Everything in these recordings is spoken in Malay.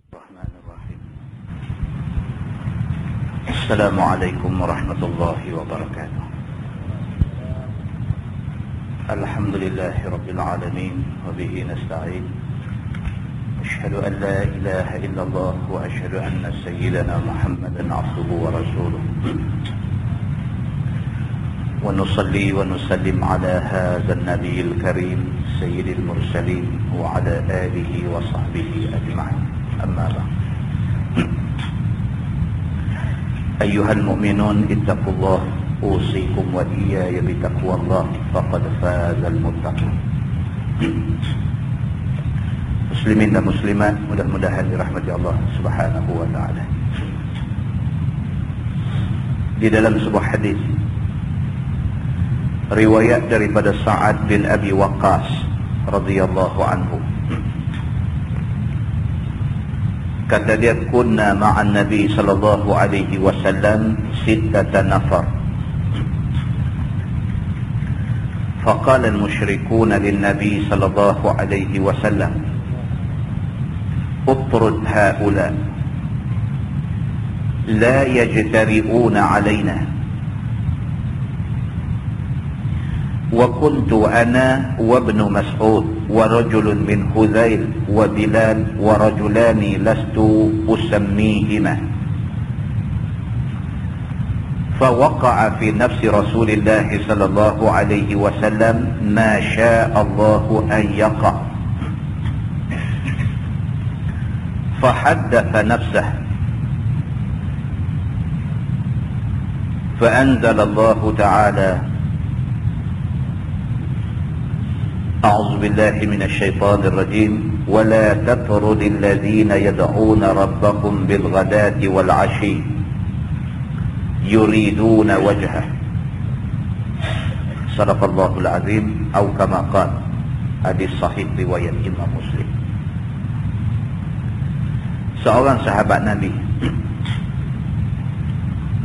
الرحمن الرحيم. السلام عليكم ورحمة الله وبركاته. الحمد لله رب العالمين وبه نستعين. أشهد أن لا إله إلا الله وأشهد أن سيدنا محمدا عبده ورسوله. ونصلي ونسلم على هذا النبي الكريم سيد المرسلين وعلى آله وصحبه أجمعين. أما بعد. أيها المؤمنون اتقوا الله أوصيكم وإياي بتقوى الله فقد فاز المتقون. Muslimin dan muslimat, mudah-mudahan dirahmati Allah Subhanahu wa taala. Di dalam sebuah hadis riwayat daripada Sa'ad bin Abi Waqqas radhiyallahu anhu, kata dia, kunna ma'an Nabi sallallahu alaihi wasallam sittata nafar. Faqala al-musyrikuna lin-nabi sallallahu alaihi wasallam, utrud haula la yajtari'una 'alaina. وكنت أنا وابن مسعود ورجل من خذيل وبلال ورجلان لست أسميهما. فوقع في نفس رسول الله صلى الله عليه وسلم ما شاء الله أن يقع. فحدث نفسه فأنزل الله تعالى أعوذ بالله من الشيطان الرجيم ولا تطرد الذين يدعون ربهم بالغداة والعشي يريدون وجهه. صدق الله العظيم أو كما قال. Hadis sahih riwayat Imam Muslim. Seorang sahabat Nabi,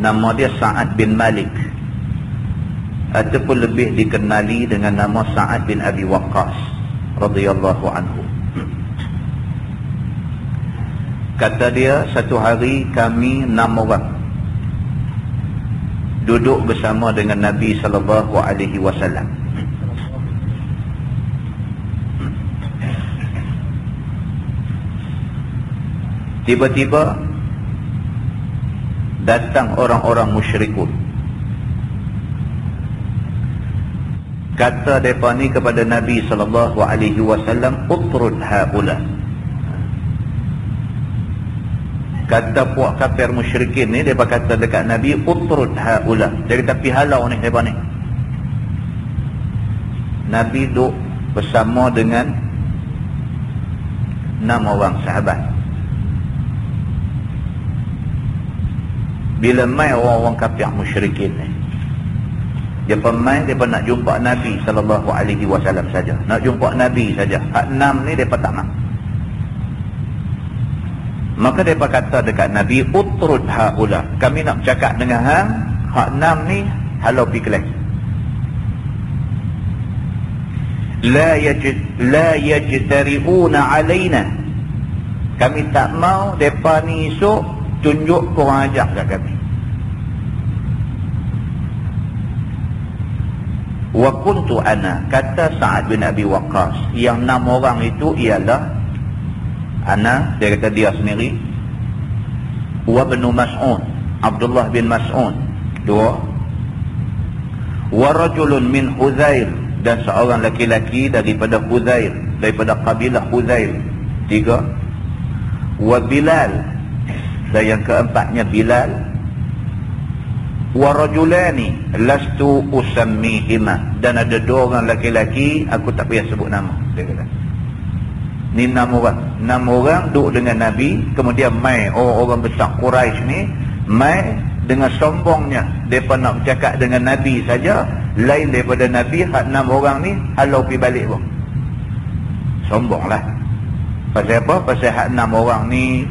nama dia Sa'ad bin Malik, ataupun lebih dikenali dengan nama Sa'ad bin Abi Waqqas radhiyallahu anhu. Kata dia, satu hari kami 6 orang duduk bersama dengan Nabi sallallahu alaihi wasallam. Tiba-tiba datang orang-orang musyrikun. Kata mereka ni kepada Nabi sallallahu alaihi wasallam, utrud haula. Kata puak kafir musyrikin ni, mereka kata dekat Nabi, utrud haula. Dia kata, pi halau ni mereka ni. Nabi duduk bersama dengan 6 orang sahabat. Bila mai orang-orang kafir musyrikin ni, dia pemain, dia nak jumpa Nabi sallallahu alaihi wasallam saja. Nak jumpa Nabi saja. Hak 6 ni depa tak nak. Maka depa kata dekat Nabi, utrud haula. Kami nak bercakap dengan hang, hak 6 ni halau pi kelas. La yajtari'una 'alaina. Kami tak mau depa ni esok tunjuk korang ajak kat kami. Wa kuntu ana, kata Sa'ad bin Abi Waqqas, yang 6 orang itu ialah ana, dia kata dia sendiri, wa ibn Mas'ud, Abdullah bin Mas'ud 2, wa rajulun min Huzail, dan seorang laki-laki daripada Huzail, daripada kabilah Huzail 3, wa Bilal, dan yang keempatnya Bilal, wa rajulani lastu usammihima, dan ada 2 orang laki-laki aku tak payah sebut nama. Dia kata ni 6 orang duduk dengan Nabi. Kemudian mai orang-orang besar Quraisy ni, mai dengan sombongnya mereka nak bercakap dengan Nabi saja, lain daripada Nabi. Hak 6 orang ni halau pi balik pun. Sombonglah. Pasal apa? Pasal hak 6 orang ni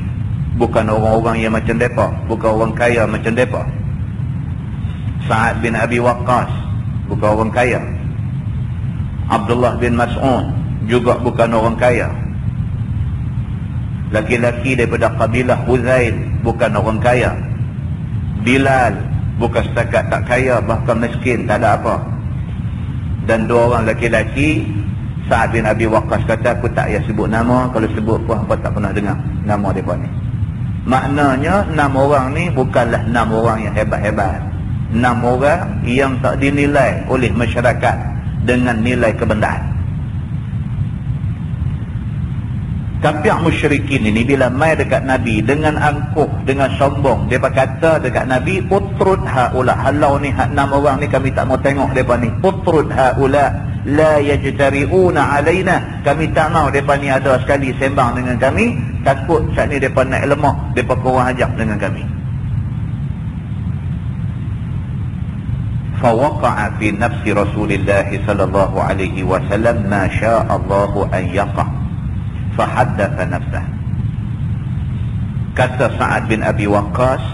bukan orang-orang yang macam mereka, bukan orang kaya macam mereka. Sa'ad bin Abi Waqqas bukan orang kaya. Abdullah bin Mas'ud juga bukan orang kaya. laki-laki daripada kabilah Huzail, bukan orang kaya. Bilal, bukan setakat tak kaya, bahkan miskin, tak ada apa. Dan 2 orang laki-laki, Sa'ad bin Abi Waqqas kata, aku tak payah sebut nama, kalau sebut pun hampa tak pernah dengar nama mereka ni. Maknanya 6 orang ni bukanlah 6 orang yang hebat-hebat, 6 orang yang tak dinilai oleh masyarakat dengan nilai kebendaan. Kafir musyrikin ini bila mai dekat Nabi dengan angkuh, dengan sombong, dia kata dekat Nabi, utrud haula, halau ni 6 orang ni kami tak mau tengok depa ni. Utrud haula la yajtari'una alaina, kami tak mau depa ni ada sekali sembang dengan kami, takut saat ni depa naik lemah, depa kurang ajar dengan kami. Fawaqa'a fi nafsi Rasulillah sallallahu alaihi wasallam ma syaa Allah an yaqa'. Fahaddatha nafsah. Kata Sa'ad bin Abi Waqqas,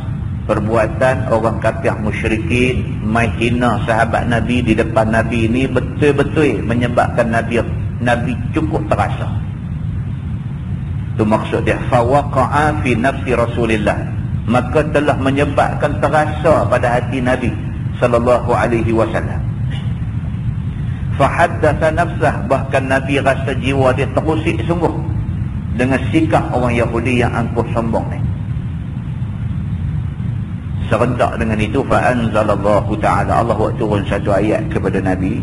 perbuatan orang kafir musyrikin mai hina sahabat Nabi di depan Nabi ini betul-betul menyebabkan Nabi cukup terasa. Itu maksud dia, fawaqa'a fi nafsi Rasulillah, maka telah menyebabkan terasa pada hati Nabi sallallahu alaihi wasallam. Fahaddatha nafsah, bahkan Nabi rasa jiwa dia terusik sungguh dengan sikap orang Yahudi yang angkuh sombong ni. Serentak dengan itu, fa'anzalallahu ta'ala, Allah turun satu ayat kepada Nabi,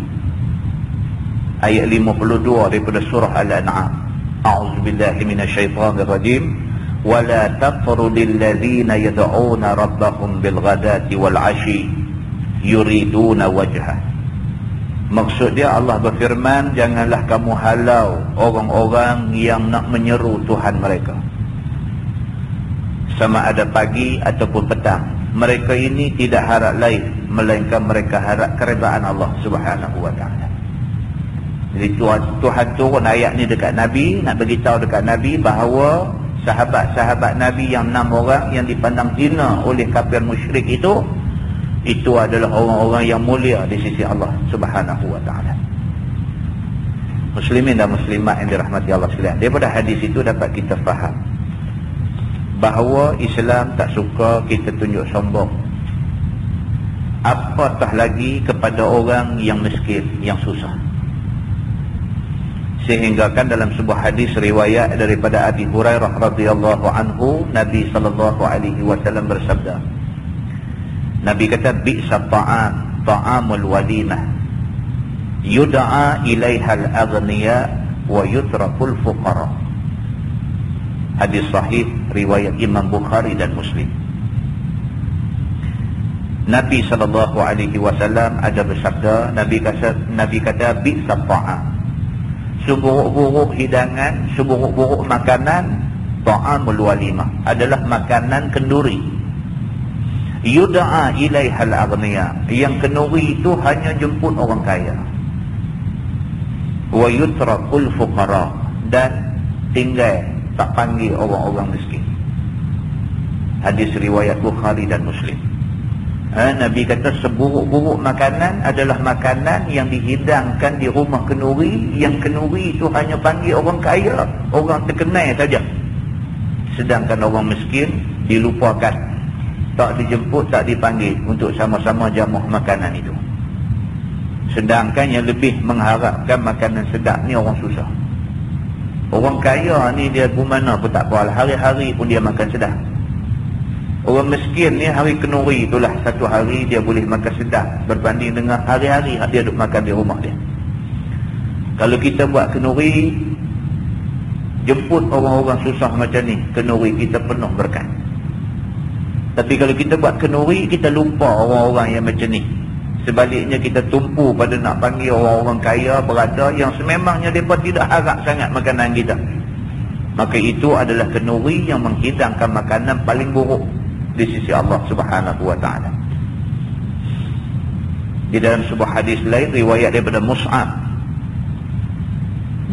ayat 52 daripada surah Al-An'am. A'udzubillahi minasyaitanirrajim. Wala taqrudil ladzina yad'una rabbahum bil ghadati wal 'ashi yuriduna wajhah. Maksud dia, Allah berfirman, janganlah kamu halau orang-orang yang nak menyeru Tuhan mereka, sama ada pagi ataupun petang. Mereka ini tidak harap lain melainkan mereka harap keredaan Allah Subhanahu wa ta'ala. Jadi Tuhan turun ayat ni dekat Nabi, nak beritahu dekat Nabi bahawa sahabat-sahabat Nabi yang 6 orang yang dipandang hina oleh kafir musyrik itu adalah orang-orang yang mulia di sisi Allah Subhanahu wa ta'ala. Muslimin dan muslimat yang dirahmati Allah sekalian, daripada hadis itu dapat kita faham bahawa Islam tak suka kita tunjuk sombong, apatah lagi kepada orang yang miskin, yang susah. Sehingga kan dalam sebuah hadis riwayat daripada Abi Hurairah radhiyallahu anhu, Nabi sallallahu alaihi wasallam bersabda, Nabi kata, bi'sa ta'am, ta'amul walimah, yud'a ilaihal aghniya wa yutrakul fuqara. Hadis sahih riwayat Imam Bukhari dan Muslim. Nabi sallallahu alaihi wasallam ada bersabda, Nabi kata bi'sa ta'am, seburuk-buruk hidangan, seburuk-buruk makanan, ta'amul walimah, adalah makanan kenduri. Yud'a ilaihal aghniya, yang kenduri itu hanya jemput orang kaya. Wa yutrakul fuqara, dan tinggal tak panggil orang-orang miskin. Hadis riwayat Bukhari dan Muslim. Nabi kata seburuk-buruk makanan adalah makanan yang dihidangkan di rumah kenduri, yang kenduri itu hanya panggil orang kaya, orang terkenal saja. Sedangkan orang miskin dilupakan, tak dijemput, tak dipanggil untuk sama-sama jamuh makanan itu. Sedangkan yang lebih mengharapkan makanan sedap ni orang susah. Orang kaya ni dia bermana pun tak apa, hari-hari pun dia makan sedap. Orang miskin ni hari kenduri itulah satu hari dia boleh makan sedap berbanding dengan hari-hari dia duduk makan di rumah dia. Kalau kita buat kenduri, jemput orang-orang susah macam ni, kenduri kita penuh berkat. Tapi kalau kita buat kenduri, kita lupa orang-orang yang macam ni. Sebaliknya kita tumpu pada nak panggil orang-orang kaya berada yang sememangnya mereka tidak harap sangat makanan kita. Maka itu adalah kenduri yang menghidangkan makanan paling buruk di sisi Allah Subhanahu wa ta'ala. Di dalam sebuah hadis lain riwayat daripada Mus'ab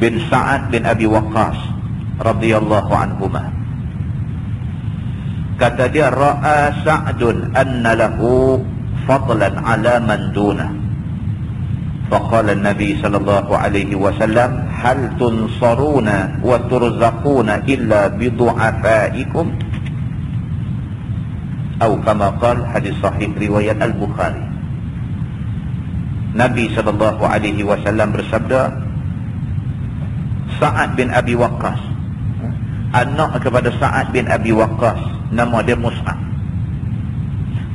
bin Sa'ad bin Abi Waqqas radhiyallahu anhumah, kata dia, ra'a Sa'dun anna lahu fadlan ala man dunah, Faqala Nabi sallallahu alaihi wasallam, hal tunsaruna wa turzaquna illa bidu'afaikum, atau kama qala, hadis sahih riwayat Al-Bukhari. Nabi sallallahu alaihi wasallam bersabda, Sa'ad bin Abi Waqqas, anak kepada Sa'ad bin Abi Waqqas, nama dia Mus'ab.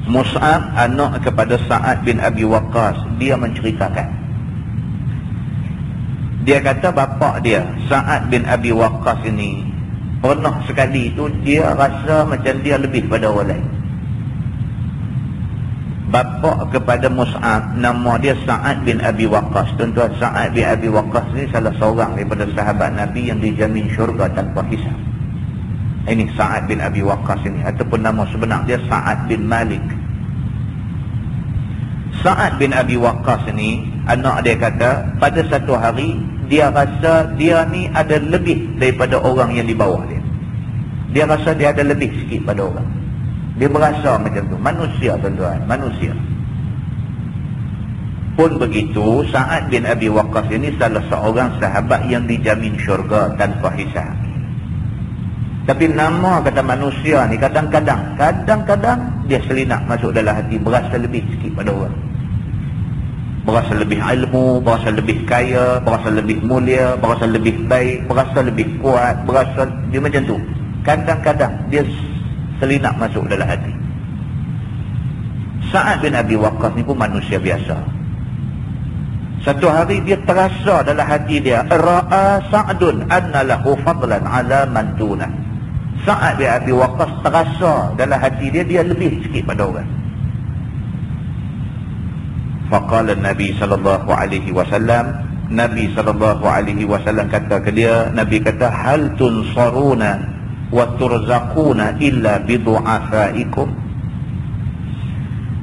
Mus'ab anak kepada Sa'ad bin Abi Waqqas, dia menceritakan, dia kata bapa dia Sa'ad bin Abi Waqqas ini pernah sekali itu dia rasa macam dia lebih pada orang lain. Bapa kepada Mus'ab, nama dia Sa'ad bin Abi Waqqas. Tuan-tuan, Sa'ad bin Abi Waqqas ni salah seorang daripada sahabat Nabi yang dijamin syurga tanpa hisab. Ini Sa'ad bin Abi Waqqas ini, ataupun nama sebenar dia Sa'ad bin Malik. Sa'ad bin Abi Waqqas ini, anak dia kata pada satu hari dia rasa dia ni ada lebih daripada orang yang di bawah dia. Dia rasa dia ada lebih sikit pada orang. Dia berasa macam tu. Manusia, tuan-tuan, manusia. Pun begitu, Sa'ad bin Abi Waqqas ini salah seorang sahabat yang dijamin syurga tanpa hisab. Tapi nama kata manusia ni kadang-kadang dia selinak masuk dalam hati, berasa lebih sikit pada orang. Berasa lebih ilmu, berasa lebih kaya, berasa lebih mulia, berasa lebih baik, berasa lebih kuat, berasa dia macam tu. Kadang-kadang dia selinak masuk dalam hati. Sa'ad bin Abi Waqqas ni pun manusia biasa. Satu hari dia terasa dalam hati dia, ra'a Sa'dun anna lahu fadlan ala man dunah. Sa'ad bin Abi Waqqas terasa dalam hati dia lebih sikit pada orang. Faqala Nabi sallallahu alaihi wasallam, Nabi sallallahu alaihi wasallam kata ke dia, Nabi kata, hal tunsaruna wa turzaquna illa bidu'afaikum.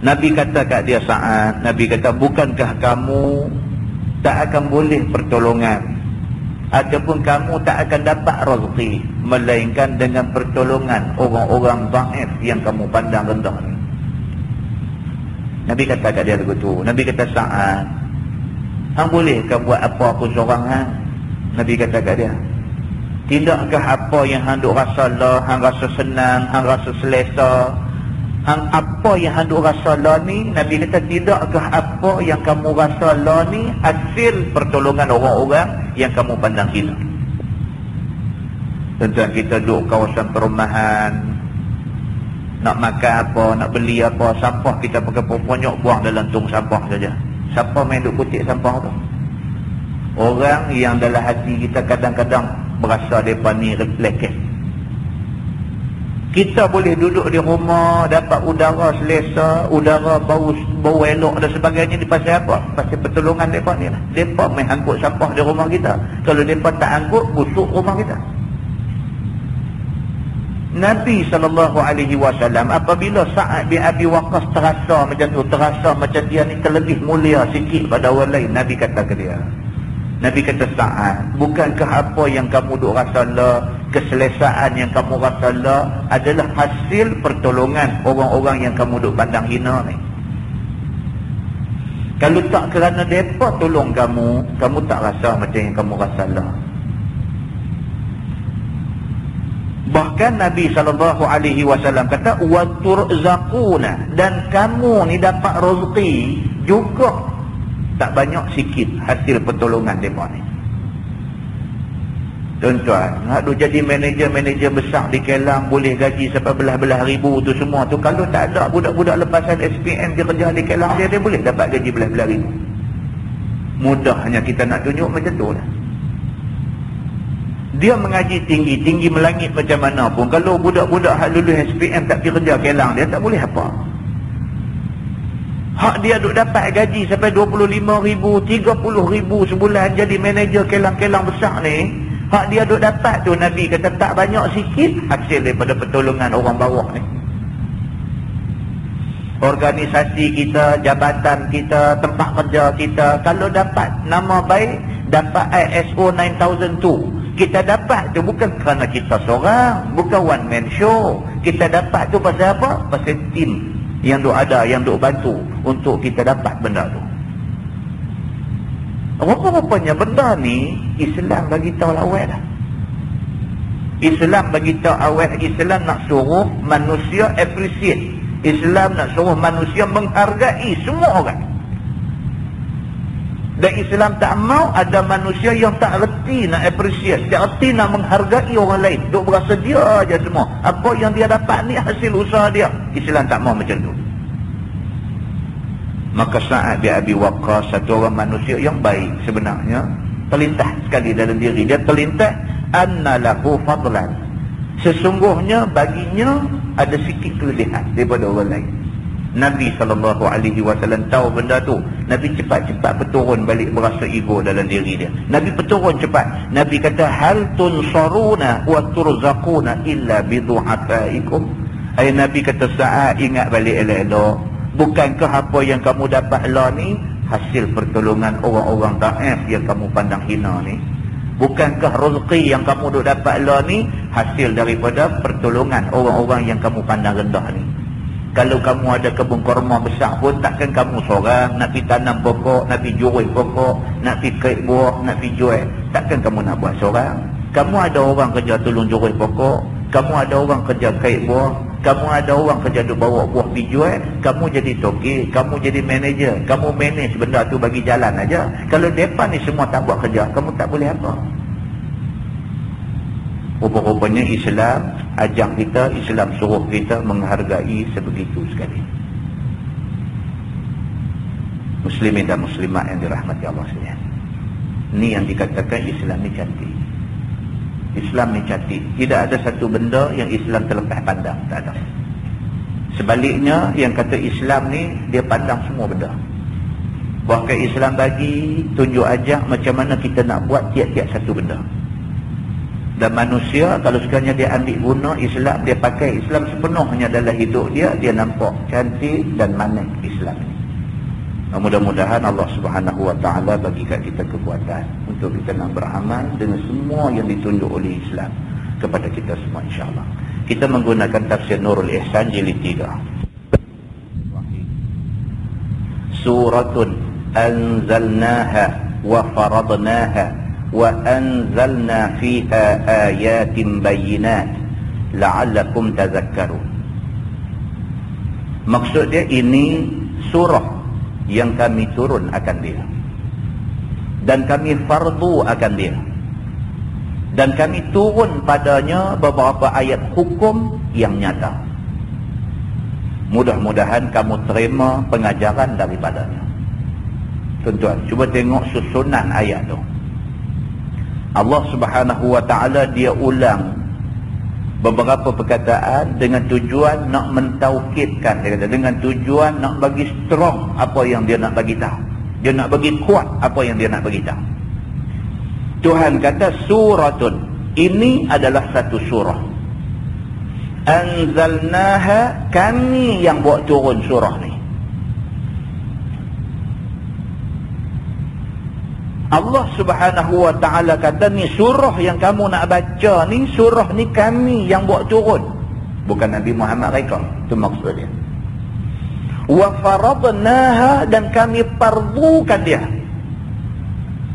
Nabi kata kat dia, Sa'ad, Nabi kata, bukankah kamu tak akan boleh pertolongan ataupun kamu tak akan dapat rezeki melainkan dengan pertolongan orang-orang dhaif yang kamu pandang rendah ni. Nabi kata kat dia begitu. Nabi kata, Sa'ad, hang bolehkah buat apa pun seorang hang? Nabi kata kat dia, tidakkah apa yang hang duk rasa lah, hang rasa senang, hang rasa selesa, hang apa yang hang duk rasa lah ni, Nabi kata, tidakkah apa yang kamu rasa lah ni hasil pertolongan orang-orang yang kamu pandang hina? Tuan-tuan, kita duduk kawasan perumahan, nak makan apa, nak beli apa, sampah kita pakai ponyok buang dalam tong sampah saja. Siapa main duk kutip sampah tu? Orang yang dalam hati kita kadang-kadang berasa mereka ni leket. Kita boleh duduk di rumah, dapat udara selesa, udara bau elok dan sebagainya, di pasal apa? Pasal pertolongan mereka ni lah. Mereka main angkut sampah di rumah kita. Kalau mereka tak angkut, busuk rumah kita. Nabi SAW apabila Sa'ad bin Abi Waqqas terasa macam tu, terasa macam dia ni terlebih mulia sikit pada orang lain, Nabi kata ke dia, Nabi kata, Sa'ad, bukankah apa yang kamu duk rasa lah, keselesaan yang kamu rasa lah adalah hasil pertolongan orang-orang yang kamu duk pandang hina ni? Kalau tak kerana mereka tolong kamu, kamu tak rasa macam yang kamu rasa lah. Bahkan Nabi SAW kata, wa turzaquna, dan kamu ni dapat rezeki juga tak banyak sikit hasil pertolongan mereka ni. Tuan-tuan, nak jadi manager-manager besar di Kelang, boleh gaji sampai belah-belah ribu tu semua tu, kalau tak ada budak-budak lepasan SPM dia kerja di Kelang, dia boleh dapat gaji belah-belah ribu. Mudahnya kita nak tunjuk macam tu lah. Dia mengaji tinggi melangit macam mana pun, kalau budak-budak hak lulus SPM tak pergi kerja Kelang, dia tak boleh apa. Hak dia duk dapat gaji sampai 25,000, 30,000 sebulan jadi manager Kelang-Kelang besar ni, hak dia duk dapat tu, Nabi kata tak banyak sikit hasil daripada pertolongan orang bawah ni. Organisasi kita, jabatan kita, tempat kerja kita, kalau dapat nama baik, dapat ISO 9002, kita dapat tu bukan kerana kita seorang, bukan one man show. Kita dapat tu pasal apa? Pasal tim yang duk ada, yang duk bantu untuk kita dapat benda tu. Rupa-rupanya benda ni Islam bagi tahu awal dah. Islam bagi tahu awal. Islam nak suruh manusia appreciate. Islam nak suruh manusia menghargai semua orang. Dan Islam tak mau ada manusia yang tak reti nak appreciate, tak reti nak menghargai orang lain. Duk berasa dia aja semua. Apa yang dia dapat ni hasil usaha dia. Islam tak mau macam tu. Maka Sa'ad bin Abi Waqqas, satu orang manusia yang baik sebenarnya, terlintas sekali dalam diri dia, terlintas anna lahu fadlan. Sesungguhnya baginya ada sikit kelebihan daripada orang lain. Nabi SAW tahu benda tu. Nabi cepat-cepat berturun balik berasa ego dalam diri dia. Nabi berturun cepat. Nabi kata, hal tunsaruna wa turzaquna illa bidu'afaikum. Ayat Nabi kata, Sa'ad, ingat balik elok-elok. Bukankah apa yang kamu dapat lah ni hasil pertolongan orang-orang daif yang kamu pandang hina ni? Bukankah rezeki yang kamu duk dapat lah ni hasil daripada pertolongan orang-orang yang kamu pandang rendah ni? Kalau kamu ada kebun kurma besar pun, takkan kamu seorang nak pergi tanam pokok, nak pergi jual pokok, nak pergi kait buah, nak pergi jual. Takkan kamu nak buat seorang. Kamu ada orang kerja tolong jual pokok, kamu ada orang kerja kait buah, kamu ada orang kerja duk bawa buah pergi jual, kamu jadi toki, kamu jadi manager, kamu manage benda tu bagi jalan aja. Kalau depan ni semua tak buat kerja, kamu tak boleh apa. Rupa-rupanya Islam ajak kita, Islam suruh kita menghargai sebegitu sekali. Muslimin dan muslimat yang dirahmati Allah sekalian. Ini yang dikatakan Islam ni cantik. Islam ni cantik. Tidak ada satu benda yang Islam terlepas pandang. Tak ada. Sebaliknya, yang kata Islam ni, dia pandang semua benda. Bahkan Islam bagi tunjuk ajak macam mana kita nak buat tiap-tiap satu benda. Dan manusia, kalau sekiranya dia ambil guna Islam, dia pakai Islam sepenuhnya dalam hidup dia, dia nampak cantik dan manis Islam ni. Mudah-mudahan Allah Subhanahu Wa Taala bagi kat kita kekuatan untuk kita nak beramal dengan semua yang ditunjuk oleh Islam kepada kita semua, insya-Allah. Kita menggunakan tafsir Nurul Ihsan jilid 3. Suratun anzalnaha wa faradnaha wa anzalna fiha ayatin bayyinat la'allakum tadhakkarun. Maksud dia, ini surah yang kami turun akan dia, dan kami fardu akan dia, dan kami turun padanya beberapa ayat hukum yang nyata. Mudah-mudahan kamu terima pengajaran daripadanya. Tuan-tuan, cuba tengok susunan ayat tu. Allah Subhanahu Wa Taala dia ulang beberapa perkataan dengan tujuan nak mentaukidkan, dia kata, dengan tujuan nak bagi strong apa yang dia nak bagi tahu. Dia nak bagi kuat apa yang dia nak bagi tahu. Tuhan kata suratun, ini adalah satu surah. Anzalnaha, kami yang buat turun surah ni. Allah Subhanahu Wa Taala kata, ni surah yang kamu nak baca ni, surah ni kami yang buat turun, bukan Nabi Muhammad reka. Itu maksud dia. Wa faradnaha, dan kami fardukan dia.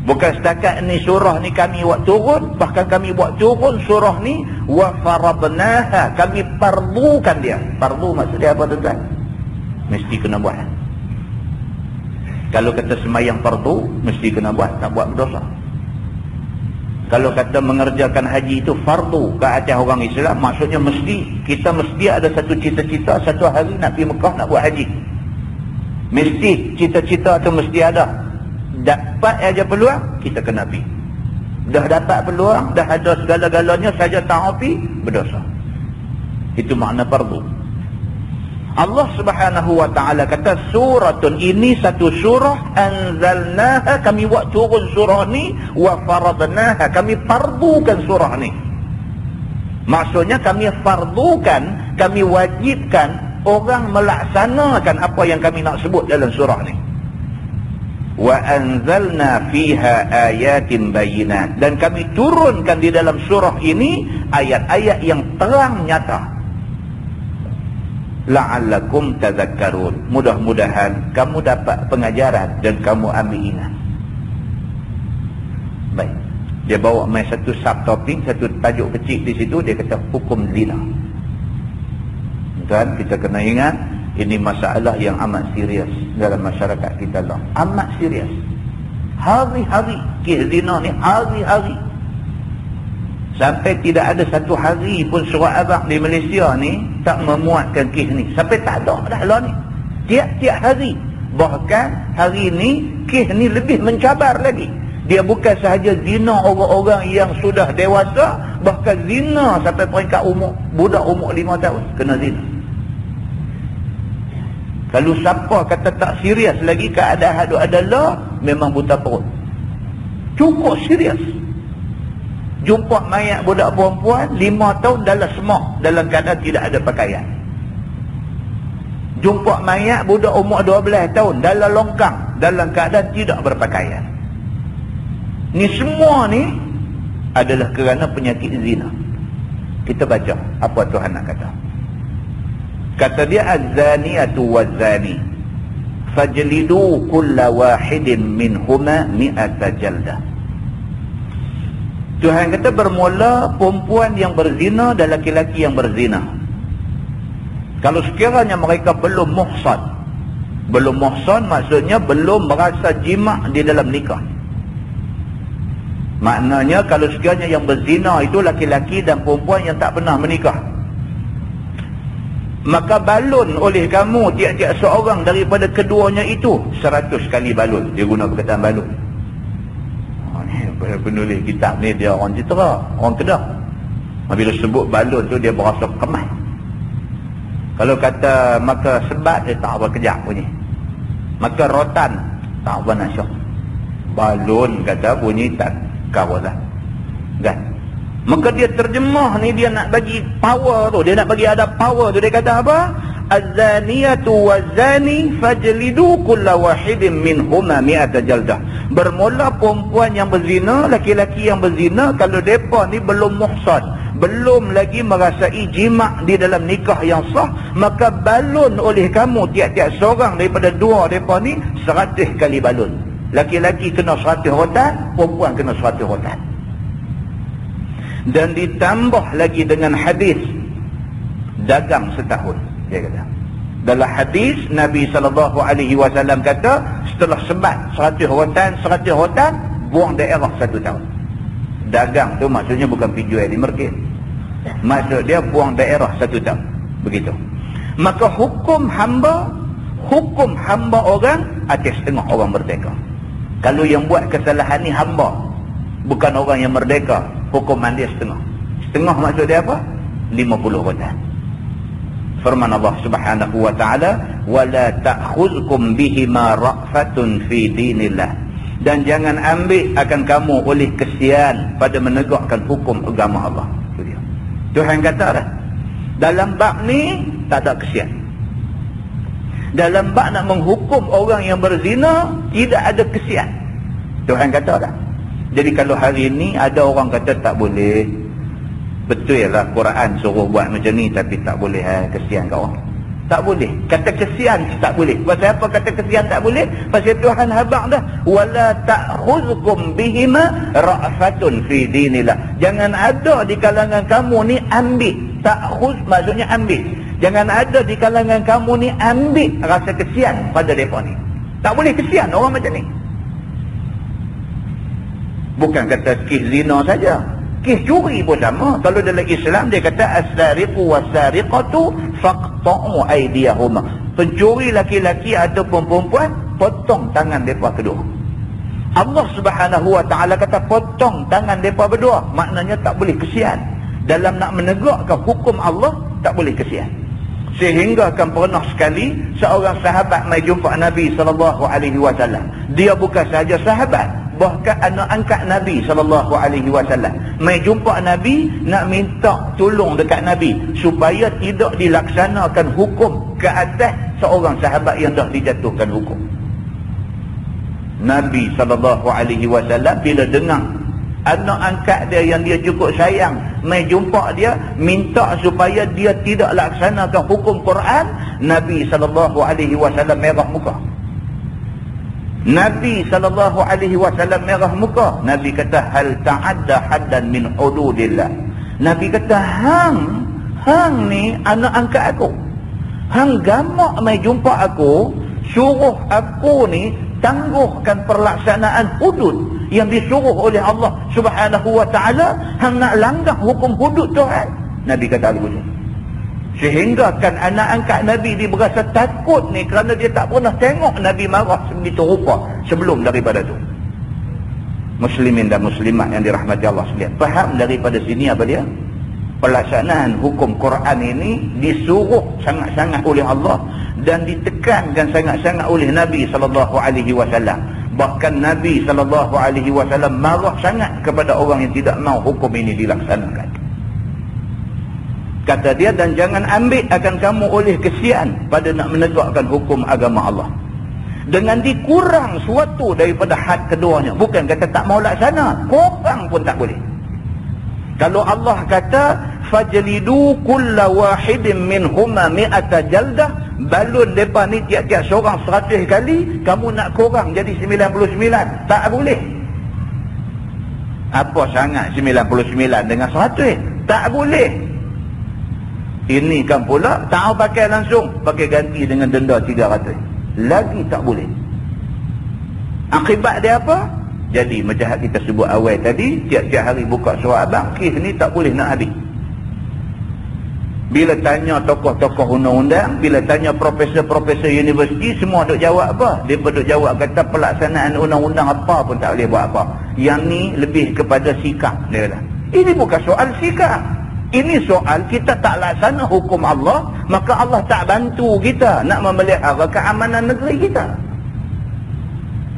Bukan setakat ni surah ni kami buat turun, bahkan kami buat turun surah ni wa faradnaha, kami fardukan dia. Fardu maksud dia apa, tuan-tuan? Mesti kena buat. Kalau kata semayang fardu, mesti kena buat, tak buat berdosa. Kalau kata mengerjakan haji itu fardu ke atas orang Islam, maksudnya mesti, kita mesti ada satu cita-cita, satu hari nak pergi Mekah nak buat haji. Mesti, cita-cita itu mesti ada. Dapat aja peluang, kita kena pergi. Dah dapat peluang, dah ada segala-galanya, saja tak pergi, berdosa. Itu makna fardu. Allah Subhanahu Wa Taala kata suratun, ini satu surah, anzalnaha, kami buat turun surah ni, wa faradnaha, kami fardukan surah ni. Maksudnya kami fardukan, kami wajibkan orang melaksanakan apa yang kami nak sebut dalam surah ni. Wa anzalna fiha ayatin bayyinat, dan kami turunkan di dalam surah ini ayat-ayat yang terang nyata. La'allakum tadhakkarun, mudah-mudahan kamu dapat pengajaran dan kamu ambil ingat. Dia bawa main satu subtopik, satu tajuk kecil di situ, dia kata hukum zina. Tuan, kita kena ingat, ini masalah yang amat serius dalam masyarakat kita lah. Amat serius. Hari-hari kes zina ni, hari-hari. Sampai tidak ada satu hari pun surat abang di Malaysia ni tak memuatkan kes ni. Sampai tak ada dah lah ni. Tiap-tiap hari. Bahkan hari ni kes ni lebih mencabar lagi. Dia bukan sahaja zina orang-orang yang sudah dewasa, bahkan zina sampai peringkat umur, budak umur 5 tahun kena zina. Kalau siapa kata tak serius lagi keadaan adalah memang buta perut. Cukup serius. Jumpa mayat budak perempuan 5 tahun dalam semak, dalam keadaan tidak ada pakaian. Jumpa mayat budak umur 12 tahun dalam longkang, dalam keadaan tidak berpakaian. Ni semua ni adalah kerana penyakit zina. Kita baca apa Tuhan nak kata. Kata dia, az-zaniyatu waz-zani fajlidu kulla wahidin minhuma mi'ata jaldah. Tuhan kata bermula perempuan yang berzina dan laki-laki yang berzina. Kalau sekiranya mereka belum muhsan. Belum muhsan maksudnya belum merasa jima' di dalam nikah. Maknanya kalau sekiranya yang berzina itu laki-laki dan perempuan yang tak pernah menikah, maka balun oleh kamu tiap-tiap seorang daripada keduanya itu 100 kali balun. Dia guna perkataan balun. Penulis kitab ni dia orang Citera, orang Kedah. Bila sebut balun tu dia berasa kemas. Kalau kata maka sebat dia tak apa kejap bunyi. Maka rotan tak apa nak syok. Balun kata bunyi tak kawalah. Kan? Maka dia terjemah ni, dia nak bagi power tu, dia nak bagi ada power tu. Dia kata apa? Az-zaniyatu waz-zani fajlidu kulla wahidin minhuma mi'ata jaldah. Bermula perempuan yang berzina, laki-laki yang berzina, kalau depa ni belum muhsan, belum lagi merasai jima' di dalam nikah yang sah, maka balun oleh kamu tiap-tiap seorang daripada dua depa ni 100 kali balun. Laki-laki kena 100 rotan, perempuan kena 100 rotan. Dan ditambah lagi dengan hadis dagang setahun. Dia kata dalam hadis Nabi SAW kata setelah sebat 100 rotan buang daerah 1 tahun. Dagang tu maksudnya bukan pergi jual di market, maksud dia buang daerah 1 tahun. Begitu. Maka hukum hamba orang atas setengah orang merdeka. Kalau yang buat kesalahan ni hamba, bukan orang yang merdeka, hukuman dia setengah. Setengah maksud dia apa? 50 rotan. Firman Allah Subhanahu wa taala, "Wala ta'khudhukum bihima ra'fatun fi dinillah." Dan jangan ambil akan kamu oleh kesian pada menegakkan hukum agama Allah. Itu dia. Tuhan kata dah, dalam bab ni tak ada kesian. Dalam bab nak menghukum orang yang berzina tidak ada kesian. Tuhan kata dah. Jadi kalau hari ini ada orang kata tak boleh, betul lah Quran suruh buat macam ni, tapi tak boleh kesian kat orang. Tak boleh. Kata kesian tak boleh. Pasal apa kata kesian tak boleh? Pasal Tuhan habaq dah, wala ta'khudhukum bihima ra'fatun fi dinillah. Jangan ada di kalangan kamu ni ambil. Ta'khudh maksudnya ambil. Jangan ada di kalangan kamu ni ambil rasa kesian pada mereka ni. Tak boleh kesian orang macam ni. Bukan kata kes zina saja, kes curi pun sama. Kalau dalam Islam dia kata as-sariqu was-sariqatu faqta'u aydiyahuma. Pencuri laki-laki ataupun perempuan, potong tangan mereka kedua. Allah Subhanahu wa taala kata potong tangan mereka berdua, maknanya tak boleh kesian. Dalam nak menegakkan hukum Allah tak boleh kesian. Sehingga kan pernah sekali seorang sahabat mai jumpa Nabi SAW. Dia bukan sahaja sahabat, bahkan anak angkat Nabi SAW. Mai jumpa Nabi nak minta tolong dekat Nabi supaya tidak dilaksanakan hukum ke atas seorang sahabat yang dah dijatuhkan hukum. Nabi SAW bila dengar anak angkat dia yang dia cukup sayang mai jumpa dia minta supaya dia tidak laksanakan hukum Quran, Nabi SAW merah muka. Nabi SAW merah muka. Nabi kata, hal ta'adda haddan min hududillah. Nabi kata, hang ni anak angkat aku. Hang gamak mai jumpa aku, suruh aku ni tangguhkan perlaksanaan hudud yang disuruh oleh Allah Subhanahu wa ta'ala. Hang nak langgar hukum hudud Tuhan. Nabi kata begitu. Sehingga kan anak angkat Nabi dia berasa takut ni kerana dia tak pernah tengok Nabi marah sebegitu rupa sebelum daripada tu. Muslimin dan muslimat yang dirahmati Allah sekalian, faham daripada sini apa dia? Pelaksanaan hukum Quran ini disuruh sangat-sangat oleh Allah dan ditekankan sangat-sangat oleh Nabi SAW. Bahkan Nabi SAW marah sangat kepada orang yang tidak mau hukum ini dilaksanakan. Kata dia, dan jangan ambil akan kamu oleh kesian pada nak menegakkan hukum agama Allah dengan dikurang suatu daripada had keduanya. Bukan kata tak mau laksana, kurang pun tak boleh. Kalau Allah kata fajlidu kulla wahidin minhuma mi'ata jaldah, balun depa ni tiap-tiap seorang 100 kali, kamu nak kurang jadi 99, tak boleh. Apa sangat 99 dengan 100? Tak boleh. Ini kan pula tak pakai langsung, pakai ganti dengan denda 300. Lagi tak boleh. Akibat dia apa? Jadi macam kita sebut awal tadi, tiap-tiap hari buka surah abang, kes ni tak boleh nak habis. Bila tanya tokoh-tokoh undang-undang, bila tanya profesor-profesor universiti, semua duk jawab apa? Dia duk jawab kata pelaksanaan undang-undang apa pun tak boleh buat apa. Yang ni lebih kepada sikap, dia kata. Ini bukan soal sikap. Ini soal kita tak laksana hukum Allah, maka Allah tak bantu kita nak memelihara keamanan negeri kita.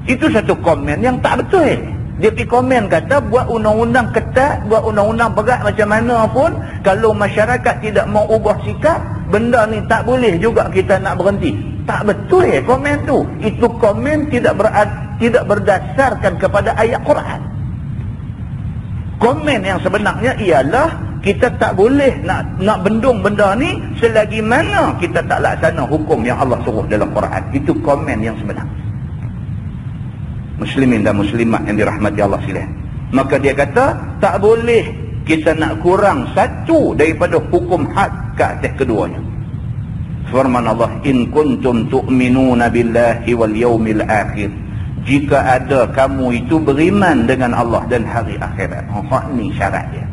Itu satu komen yang tak betul. Dia pergi komen kata buat undang-undang ketat, buat undang-undang berat macam mana pun, kalau masyarakat tidak mau ubah sikap, benda ni tak boleh juga kita nak berhenti. Tak betul komen tu. Itu komen tidak berdasarkan kepada ayat Quran. Komen yang sebenarnya ialah kita tak boleh nak bendung benda ni selagi mana kita tak laksana hukum yang Allah suruh dalam Quran. Itu komen yang sebenar. Muslimin dan muslimat yang dirahmati Allah sekalian. Maka dia kata tak boleh kita nak kurang satu daripada hukum had ke atas keduanya. Firman Allah, in kuntum tu'minuna billahi wal yawmil akhir. Jika ada kamu itu beriman dengan Allah dan hari akhirat. Ni syarat dia.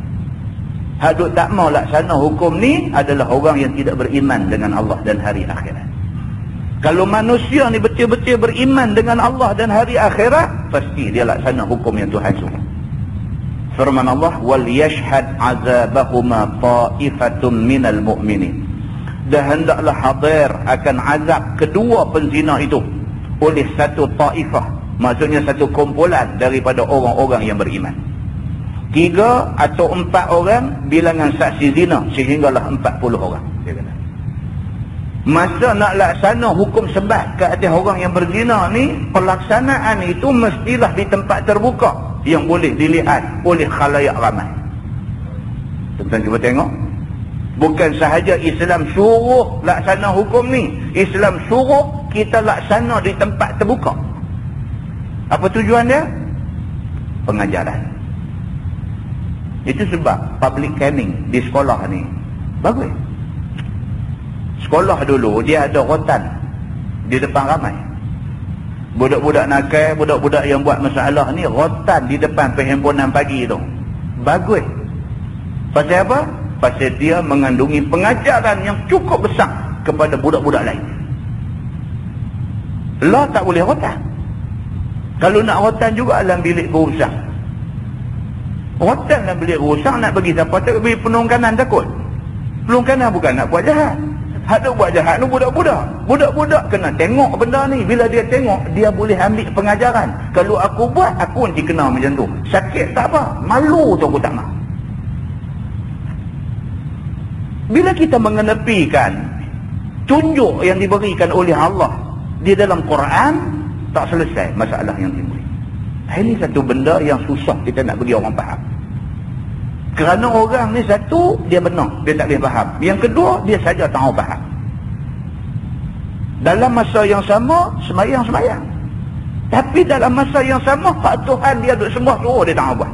Hadut tak mau laksana hukum ni adalah orang yang tidak beriman dengan Allah dan hari akhirat. Kalau manusia ni betul-betul beriman dengan Allah dan hari akhirat, pasti dia laksana hukum yang Tuhan suruh. Firman Allah, wal yashhad azabahuma ta'ifatun minal mu'minin. Dan hendaklah hadir akan azab kedua penzina itu oleh satu taifah, maksudnya satu kumpulan daripada orang-orang yang beriman. 3 atau 4 orang bilangan saksi zina, sehinggalah 40 orang, dia kata. Masa nak laksana hukum sebat ke atas orang yang berzina ni, pelaksanaan itu mestilah di tempat terbuka yang boleh dilihat oleh khalayak ramai. Tuan-tuan cuba tengok. Bukan sahaja Islam suruh laksana hukum ni, Islam suruh kita laksana di tempat terbuka. Apa tujuan dia? Pengajaran. Itu sebab public caning di sekolah ni bagus. Sekolah dulu dia ada rotan di depan ramai. Budak-budak nakal, budak-budak yang buat masalah ni rotan di depan perhimpunan pagi tu. Bagus. Pasal apa? Pasal dia mengandungi pengajaran yang cukup besar kepada budak-budak lain. Lah tak boleh rotan. Kalau nak rotan juga dalam bilik berusaha. Rotan dalam bilik berusaha nak bagi siapa? Tak bagi penung kanan takut. Penung kanan bukan nak buat jahat. Hadap buat jahat ni budak-budak. Budak-budak kena tengok benda ni. Bila dia tengok, dia boleh ambil pengajaran. Kalau aku buat, aku nanti kena macam tu. Sakit tak apa. Malu tu aku tak mahu. Bila kita mengenepikan tunjuk yang diberikan oleh Allah di dalam Quran, tak selesai masalah yang timbul. Ini satu benda yang susah kita nak bagi orang faham. Kerana orang ni satu, dia benar, dia tak boleh faham. Yang kedua, dia saja tak mahu faham. Dalam masa yang sama, semayang-semayang. Tapi dalam masa yang sama, hak Tuhan dia duk sembah, suruh dia tak buat.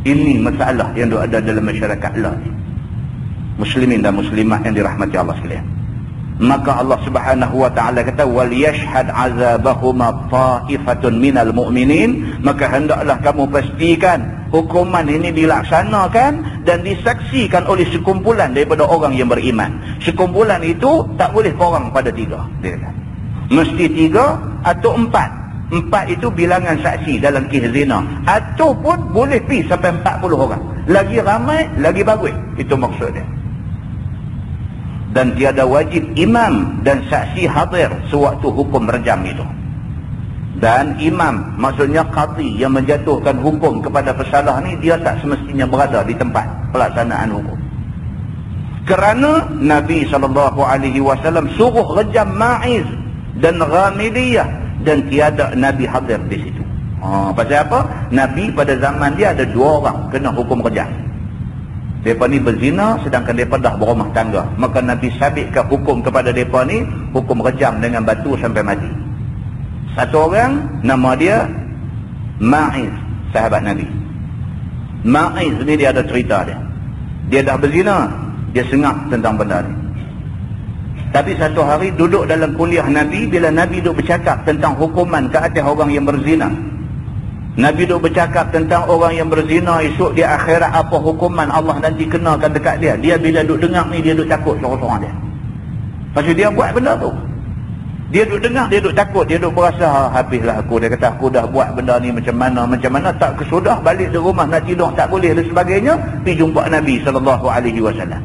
Ini masalah yang duk ada dalam masyarakat lah. Muslimin dan muslimat yang dirahmati Allah sekalian. Maka Allah Subhanahu wa taala kata wal yashhad azabahuma ta'ifatun minal mu'minin, maka hendaklah kamu pastikan hukuman ini dilaksanakan dan disaksikan oleh sekumpulan daripada orang yang beriman. Sekumpulan itu tak boleh kurang pada 3, dia kata. Mesti 3 atau 4. 4 itu bilangan saksi dalam kes zina, ataupun boleh pergi sampai 40 orang. Lagi ramai lagi bagus, itu maksud dia. Dan tiada wajib imam dan saksi hadir sewaktu hukum rejam itu. Dan imam, maksudnya qadhi yang menjatuhkan hukum kepada pesalah ni, dia tak semestinya berada di tempat pelaksanaan hukum. Kerana Nabi SAW suruh rejam Ma'iz dan Ghamidiyah, dan tiada Nabi hadir di situ. Pasal apa? Nabi pada zaman dia ada 2 orang kena hukum rejam. Mereka ni berzina sedangkan mereka dah berumah tangga. Maka Nabi sabitkan hukum kepada mereka ni, hukum rejam dengan batu sampai mati. Satu orang, nama dia Ma'iz, sahabat Nabi. Ma'iz ni dia ada cerita dia. Dia dah berzina, dia sengak tentang benda ni. Tapi satu hari duduk dalam kuliah Nabi, bila Nabi duduk bercakap tentang hukuman ke atas orang yang berzina, Nabi duk bercakap tentang orang yang berzina esok di akhirat, apa hukuman Allah nanti kenakan dekat dia. Dia bila duk dengar ni, dia duk takut sorang-sorang dia. Pasal dia buat benda tu. Dia duk dengar, dia duk takut, dia duk berasa habislah aku. Dia kata aku dah buat benda ni macam mana tak kesudah, balik ke rumah nak tidur tak boleh dan sebagainya. Pergi jumpa Nabi SAW.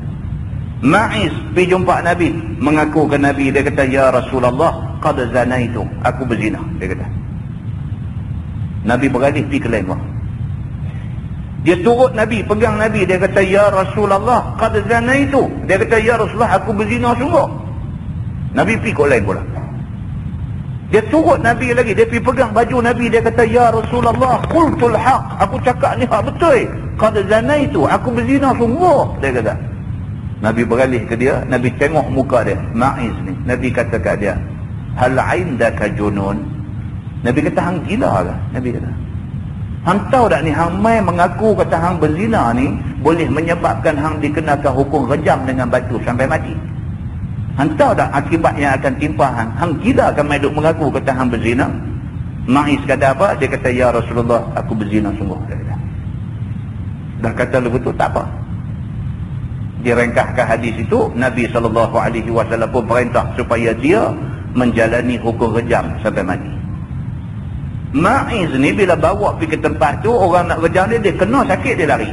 Ma'iz pergi jumpa Nabi, mengaku ke Nabi, dia kata ya Rasulullah qad zanaitu, aku berzina, dia kata. Nabi beralih pergi ke lain orang. Dia turut Nabi, pegang Nabi, dia kata ya Rasulullah qad zanaitu, dia kata ya Rasulullah aku berzina sungguh. Nabi pergi ke lain pula. Dia turut Nabi lagi, dia pergi pegang baju Nabi, dia kata ya Rasulullah qultul haq, aku cakap ni hak betul, qad zanaitu, aku berzina sungguh, dia kata. Nabi beralih ke dia, Nabi tengok muka dia, Ma'iz ni. Nabi kata kat dia, hal indaka junun? Nabi kata hang gila ke? Nabi kata, hang tahu tak ni, hang mai mengaku kata hang berzina ni boleh menyebabkan hang dikenakan hukum rejam dengan batu sampai mati. Hang tahu tak akibat yang akan timpa hang? Hang gila kan mai duk mengaku kata hang berzina? Ma'iz kata apa? Dia kata ya Rasulullah aku berzina sungguh, dia kata. Dah kata begitu tak apa. Direngkahkan hadis itu, Nabi SAW pun perintah supaya dia menjalani hukum rejam sampai mati. Ma'iz ni bila bawa pergi ke tempat tu, orang nak rejam dia, dia kena sakit, dia lari.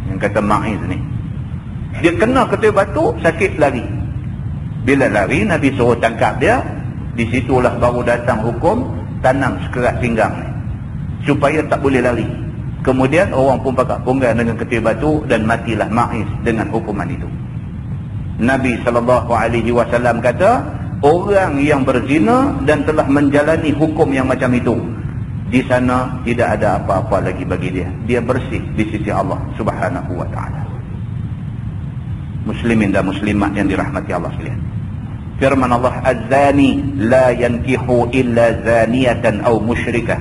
Yang kata Ma'iz ni, dia kena ketua batu, sakit, lari. Bila lari, Nabi suruh tangkap dia. Di situlah baru datang hukum tanam sekerat pinggang ni, supaya tak boleh lari. Kemudian orang pun pakat punggang dengan ketua batu dan matilah Ma'iz dengan hukuman itu. Nabi SAW kata, orang yang berzina dan telah menjalani hukum yang macam itu, di sana tidak ada apa-apa lagi bagi dia. Dia bersih di sisi Allah Subhanahu wa ta'ala. Muslimin dan muslimat yang dirahmati Allah sekalian. Firman Allah, az-zani la yankihu illa zaniyatan aw musyrikah,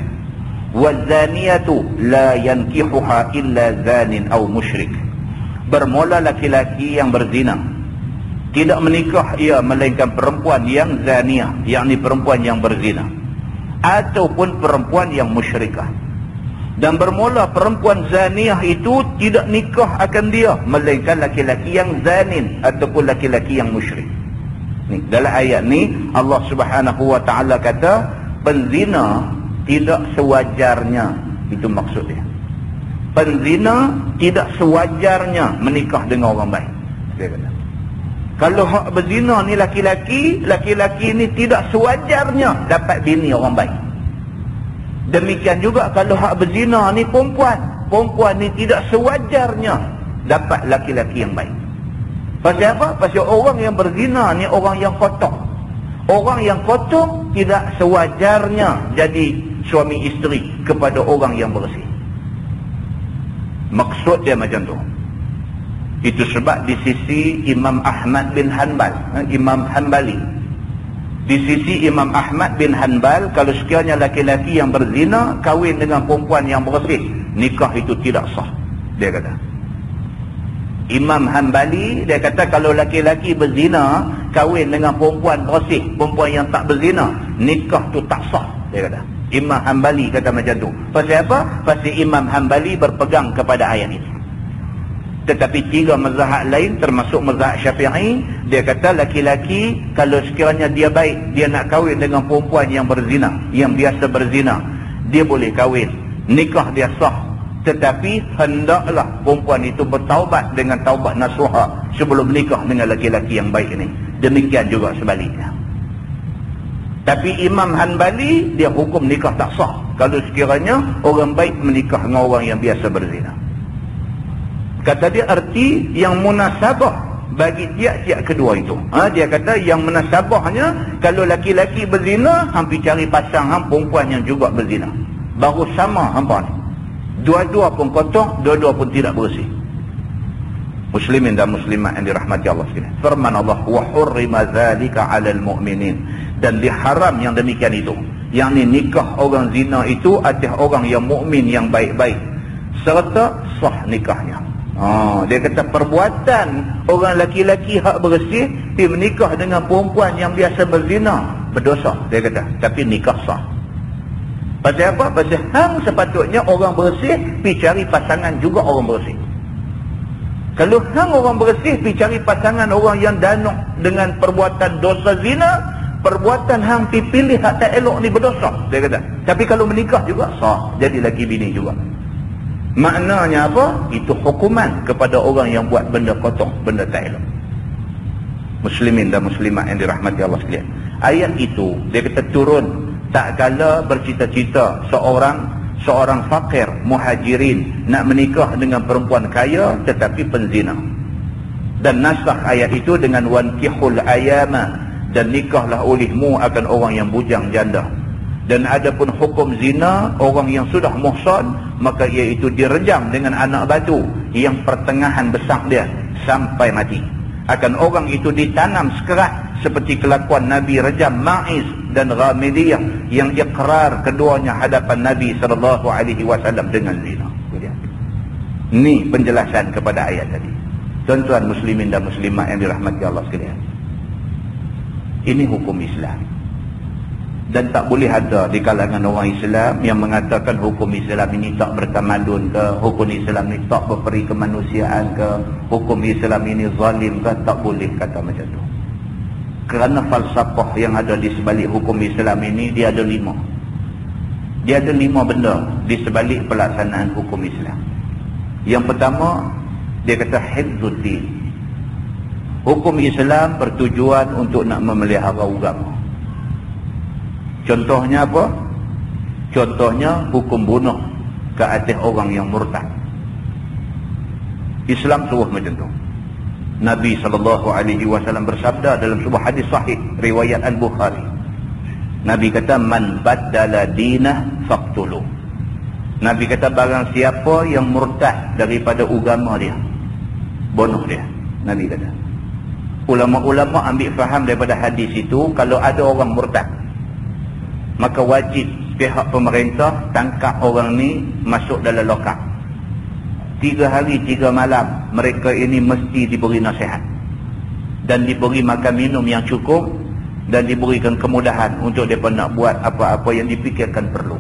waz-zaniyatu la yankihuha illa zanin aw musyrik. Bermula laki-laki yang berzina tidak menikah ia melainkan perempuan yang zaniyah, yakni perempuan yang berzina, ataupun perempuan yang musyrikah. Dan bermula perempuan zaniyah itu tidak nikah akan dia melainkan laki-laki yang zanin ataupun laki-laki yang musyrik. Ni dalam ayat ni Allah Subhanahu wa taala kata penzina tidak sewajarnya, itu maksud dia. Penzina tidak sewajarnya menikah dengan orang baik, dia kata. Kalau hak berzina ni laki-laki, laki-laki ni tidak sewajarnya dapat bini orang baik. Demikian juga kalau hak berzina ni perempuan, perempuan ni tidak sewajarnya dapat laki-laki yang baik. Pasal apa? Pasal orang yang berzina ni orang yang kotor. Orang yang kotor tidak sewajarnya jadi suami isteri kepada orang yang bersih. Maksud dia macam tu. Itu sebab di sisi Imam Ahmad bin Hanbal, Imam Hanbali, Di sisi Imam Ahmad bin Hanbal, kalau sekiranya laki-laki yang berzina kahwin dengan perempuan yang bersih, nikah itu tidak sah, dia kata. Imam Hanbali, dia kata kalau laki-laki berzina kahwin dengan perempuan bersih, perempuan yang tak berzina, nikah tu tak sah, dia kata. Imam Hanbali kata macam tu. Pasal apa? Pasal Imam Hanbali berpegang kepada ayat ini. Tetapi tiga mazhab lain termasuk mazhab Syafi'i, dia kata laki-laki kalau sekiranya dia baik, dia nak kahwin dengan perempuan yang berzina, yang biasa berzina, dia boleh kahwin, nikah dia sah. Tetapi hendaklah perempuan itu bertaubat dengan taubat nasuha sebelum menikah dengan laki-laki yang baik ini. Demikian juga sebaliknya. Tapi Imam Hanbali, dia hukum nikah tak sah kalau sekiranya orang baik menikah dengan orang yang biasa berzina. Kata dia arti yang munasabah bagi tiap-tiap kedua itu. Dia kata yang munasabahnya kalau laki-laki berzina, hampir cari pasangan perempuan yang juga berzina. Baru sama hampa ni. Dua-dua pun kotor, dua-dua pun tidak bersih. Muslimin dan muslimat yang dirahmati Allah sekalian. Firman Allah, wa hurrima dzalika 'alal mu'minin. Dan diharam yang demikian itu. Yang ni nikah orang zina itu atas orang yang mukmin yang baik-baik. Serta sah nikahnya. Dia kata perbuatan orang laki-laki hak bersih pergi menikah dengan perempuan yang biasa berzina berdosa, dia kata. Tapi nikah sah. Pasal apa? Pasal hang sepatutnya orang bersih pergi cari pasangan juga orang bersih. Kalau hang orang bersih pergi cari pasangan orang yang danuk dengan perbuatan dosa zina, perbuatan hang pergi pilih hak tak elok ni berdosa, dia kata. Tapi kalau menikah juga sah, jadi laki bini juga. Maknanya apa? Itu hukuman kepada orang yang buat benda kotor, benda tak elok. Muslimin dan muslimat yang dirahmati Allah sekalian. Ayat itu dia kata turun tak kala bercita-cita seorang fakir muhajirin nak menikah dengan perempuan kaya tetapi penzina. Dan nasakh ayat itu dengan wankihul ayama, dan nikahlah olehmu akan orang yang bujang janda. Dan adapun hukum zina, orang yang sudah muhsan, maka iaitu direjam dengan anak batu yang pertengahan besar dia sampai mati. Akan orang itu ditanam sekerat seperti kelakuan Nabi rejam Ma'iz dan Ghamidiyah yang ikrar keduanya hadapan Nabi SAW dengan zina. Ini penjelasan kepada ayat tadi. Tuan-tuan muslimin dan muslimat yang dirahmati Allah sekalian. Ini hukum Islam. Dan tak boleh ada di kalangan orang Islam yang mengatakan hukum Islam ini tak bertamadun ke, hukum Islam ini tak berperi kemanusiaan ke, hukum Islam ini zalim ke. Tak boleh kata macam tu. Kerana falsafah yang ada di sebalik hukum Islam ini, dia ada 5. Dia ada 5 benda di sebalik pelaksanaan hukum Islam. Yang pertama, dia kata hifzuddin. Hukum Islam bertujuan untuk nak memelihara agama. Contohnya apa? Contohnya hukum bunuh ke atas orang yang murtad. Islam suruh macam tu. Nabi SAW bersabda dalam sebuah hadis sahih riwayat Al-Bukhari. Nabi kata man baddala dinah faqtuluh. Nabi kata barang siapa yang murtad daripada agama dia, bunuh dia. Nabi kata. Ulama-ulama ambil faham daripada hadis itu, kalau ada orang murtad, maka wajib pihak pemerintah tangkap orang ni masuk dalam lokap. 3 hari 3 malam mereka ini mesti diberi nasihat dan diberi makan minum yang cukup dan diberikan kemudahan untuk mereka nak buat apa-apa yang dipikirkan perlu.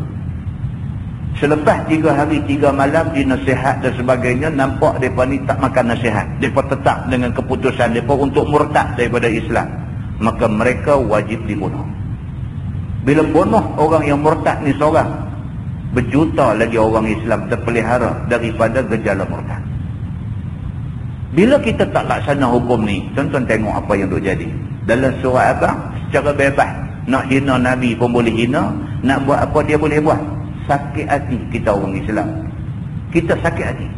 Selepas 3 hari 3 malam dinasihat dan sebagainya, nampak mereka ni tak makan nasihat, mereka tetap dengan keputusan mereka untuk murtad daripada Islam, maka mereka wajib dibunuh. Bila bunuh orang yang murtad ni seorang, berjuta lagi orang Islam terpelihara daripada gejala murtad. Bila kita tak laksana hukum ni, tuan-tuan tengok apa yang duk jadi. Dalam surah Abang, secara bebas, nak hina Nabi pun boleh hina, nak buat apa dia boleh buat. Sakit hati kita orang Islam. Kita sakit hati.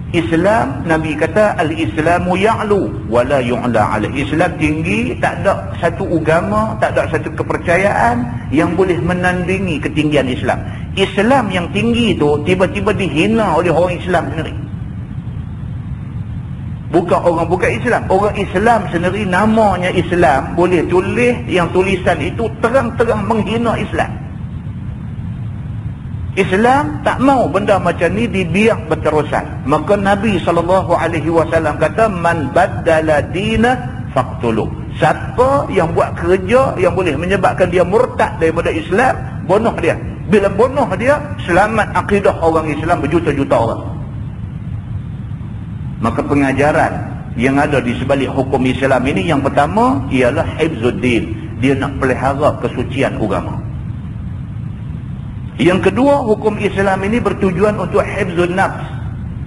Islam, Nabi kata al-Islamu ya'lu wa la yu'la 'ala. Islam tinggi, tak ada satu agama, tak ada satu kepercayaan yang boleh menandingi ketinggian Islam. Islam yang tinggi itu tiba-tiba dihina oleh orang Islam sendiri. Bukan orang bukan Islam. Orang Islam sendiri namanya Islam, boleh tulis yang tulisan itu terang-terang menghina Islam. Islam tak mau benda macam ni dibiak berterusan. Maka Nabi SAW kata, man baddala dinah faqtuluh. Siapa yang buat kerja yang boleh menyebabkan dia murtad daripada Islam, bunuh dia. Bila bunuh dia, selamat akidah orang Islam berjuta-juta orang. Maka pengajaran yang ada di sebalik hukum Islam ini, yang pertama ialah hifzuddin. Dia nak pelihara kesucian agama. Yang kedua, hukum Islam ini bertujuan untuk hifzun nafs,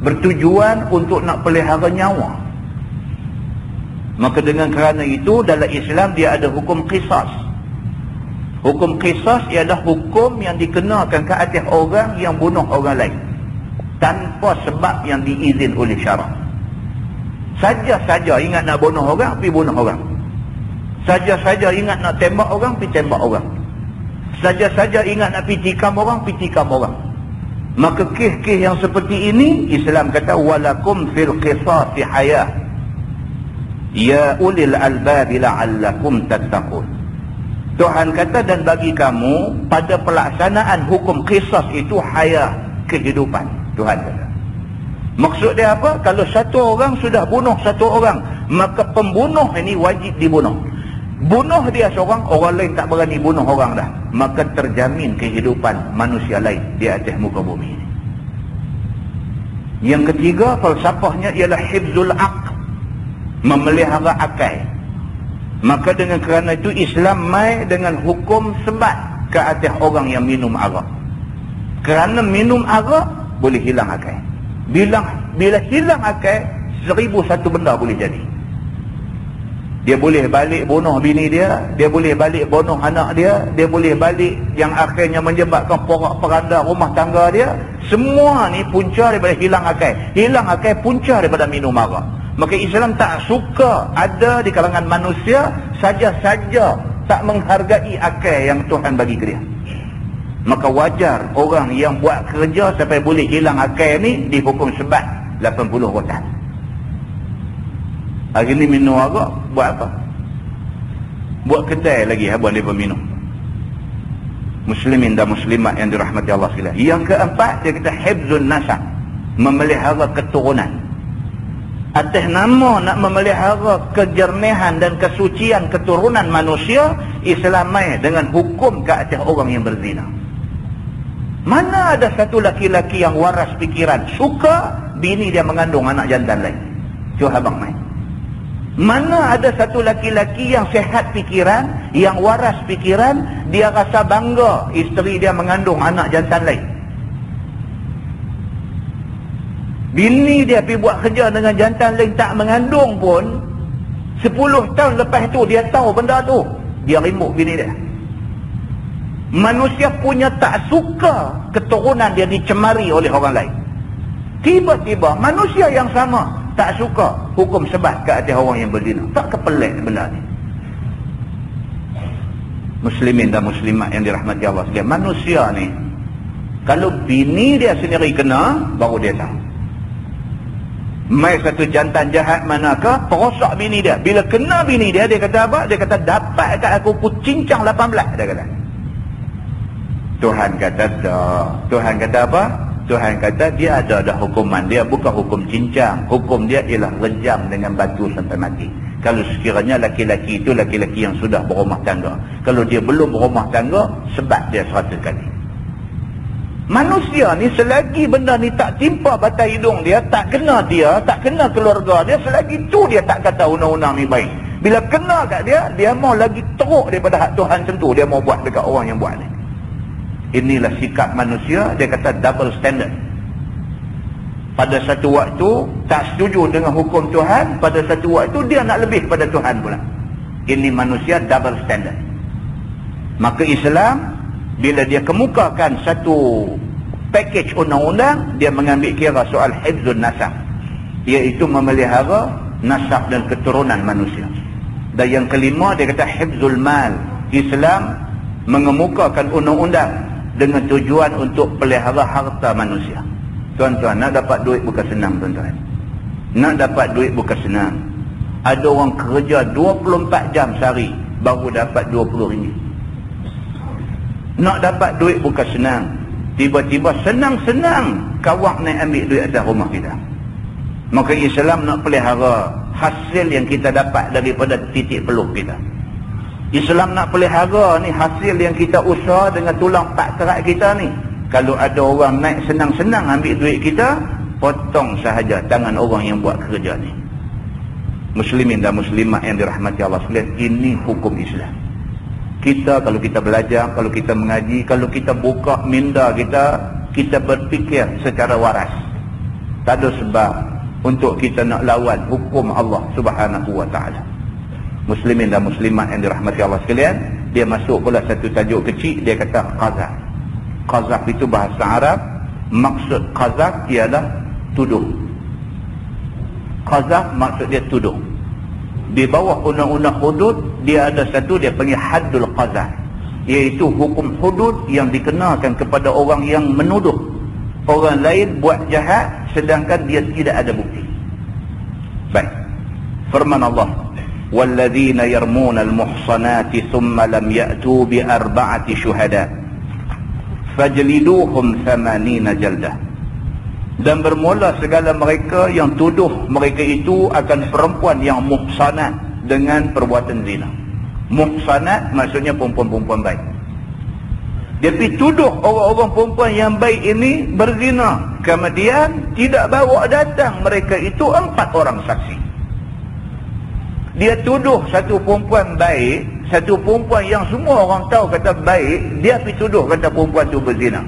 bertujuan untuk nak pelihara nyawa. Maka dengan kerana itu, dalam Islam dia ada hukum qisas. Hukum qisas ialah hukum yang dikenakan ke atas orang yang bunuh orang lain tanpa sebab yang diizin oleh syarak. Saja-saja ingat nak bunuh orang, pergi bunuh orang. Saja-saja ingat nak tembak orang, pergi tembak orang. Saja-saja ingat nak pergi tikam orang, pergi tikam orang. Maka kes-kes yang seperti ini, Islam kata, walakum fil qisasi hayah ya ulil albabi la'allakum tattaqun. Tuhan kata, dan bagi kamu pada pelaksanaan hukum qisas itu hayah, kehidupan. Tuhan kata. Maksud dia apa? Kalau satu orang sudah bunuh satu orang, maka pembunuh ini wajib dibunuh. Bunuh dia seorang, orang lain tak berani bunuh orang dah. Maka terjamin kehidupan manusia lain di atas muka bumi ini. Yang ketiga, falsafahnya ialah hifzul aql, memelihara akal. Maka dengan kerana itu Islam mai dengan hukum sebat ke atas orang yang minum arak. Kerana minum arak boleh hilang akal. Bila hilang akal, 1001 benda boleh jadi. Dia boleh balik bunuh bini dia, dia boleh balik bunuh anak dia, dia boleh balik yang akhirnya menyebabkan porak-poranda rumah tangga dia. Semua ni punca daripada hilang akal. Hilang akal punca daripada minum arak. Maka Islam tak suka ada di kalangan manusia saja-saja tak menghargai akal yang Tuhan bagi ke dia. Maka wajar orang yang buat kerja sampai boleh hilang akal ni dihukum sebat 80 rotan. Hari ni minum arak, buat apa? Buat kedai lagi, buat mereka minum. Muslimin dan muslimat yang dirahmati Allah sekalian. Yang keempat, dia kata hifzun nasab, memelihara keturunan. Atas nama nak memelihara kejernihan dan kesucian keturunan manusia, Islam mai dengan hukum ke atas orang yang berzina. Mana ada satu laki-laki yang waras fikiran suka bini dia mengandung anak jantan lain? Cuba abang main. Mana ada satu laki-laki yang sehat fikiran, yang waras fikiran, dia rasa bangga isteri dia mengandung anak jantan lain? Bini dia pergi buat kerja dengan jantan lain tak mengandung pun, 10 tahun lepas tu dia tahu benda tu, dia rimuk bini dia. Manusia punya tak suka keturunan dia dicemari oleh orang lain. Tiba-tiba manusia yang sama tak suka hukum sebat ke atas orang yang berzina. Tak kepelik benda ni. Muslimin dan muslimat yang dirahmati Allah sekalian, manusia ni kalau bini dia sendiri kena, baru dia tahu. Mai satu jantan jahat manakah, perosak bini dia. Bila kena bini dia, dia kata apa? Dia kata, dapat kat aku cincang 18, dia kata. Tuhan kata tak. Tuhan kata apa? Tuhan kata dia ada hukuman dia, bukan hukum cincang. Hukum dia ialah rejam dengan batu sampai mati. Kalau sekiranya laki-laki itu laki-laki yang sudah berumah tangga. Kalau dia belum berumah tangga, sebat dia 100 kali. Manusia ni selagi benda ni tak timpa batai hidung dia, tak kena dia, tak kena keluarga dia, selagi tu dia tak kata undang-undang ni baik. Bila kena kat dia, dia mau lagi teruk daripada hak Tuhan tentu, dia mau buat dekat orang yang buat ni. Inilah sikap manusia, dia kata double standard. Pada satu waktu tak setuju dengan hukum Tuhan, pada satu waktu dia nak lebih pada Tuhan pula. Ini manusia double standard. Maka Islam bila dia kemukakan satu package undang-undang, dia mengambil kira soal hifzun nasab, iaitu memelihara nasab dan keturunan manusia. Dan yang kelima, dia kata hifzul mal. Islam mengemukakan undang-undang dengan tujuan untuk pelihara harta manusia. Tuan-tuan, nak dapat duit bukan senang, tuan-tuan. Nak dapat duit bukan senang. Ada orang kerja 24 jam sehari baru dapat RM20. Nak dapat duit bukan senang. Tiba-tiba senang-senang kawak naik ambil duit atas rumah kita. Maka Islam nak pelihara hasil yang kita dapat daripada titik peluh kita. Islam nak pelihara ni hasil yang kita usaha dengan tulang tak kerat kita ni. Kalau ada orang naik senang-senang ambil duit kita, potong sahaja tangan orang yang buat kerja ni. Muslimin dan muslimat yang dirahmati Allah sekalian, ini hukum Islam. Kita kalau kita belajar, kalau kita mengaji, kalau kita buka minda kita berfikir secara waras. Tak ada sebab untuk kita nak lawan hukum Allah Subhanahu wa taala. Muslimin dan muslimat yang dirahmati Allah sekalian, dia masuk pula satu tajuk kecil, dia kata qazaf. Qazaf itu bahasa Arab, maksud qazaf ialah tuduh. Qazaf maksud dia tuduh. Di bawah undang-undang hudud dia ada satu dia panggil haddul qazaf, iaitu hukum hudud yang dikenakan kepada orang yang menuduh orang lain buat jahat sedangkan dia tidak ada bukti. Baik. Firman Allah, walladzina yarmuna almuhsanati thumma lam ya'tu bi arba'ati syuhada fajliduhum 80 jaldah. Dan bermula segala mereka yang tuduh mereka itu akan perempuan yang muhsanat dengan perbuatan zina. Muhsanat maksudnya perempuan-perempuan baik. Dia pergi tuduh orang-orang perempuan yang baik ini berzina. Kemudian tidak bawa datang mereka itu 4 orang saksi. Dia tuduh satu perempuan baik, satu perempuan yang semua orang tahu kata baik, dia pergi tuduh kata perempuan itu berzina.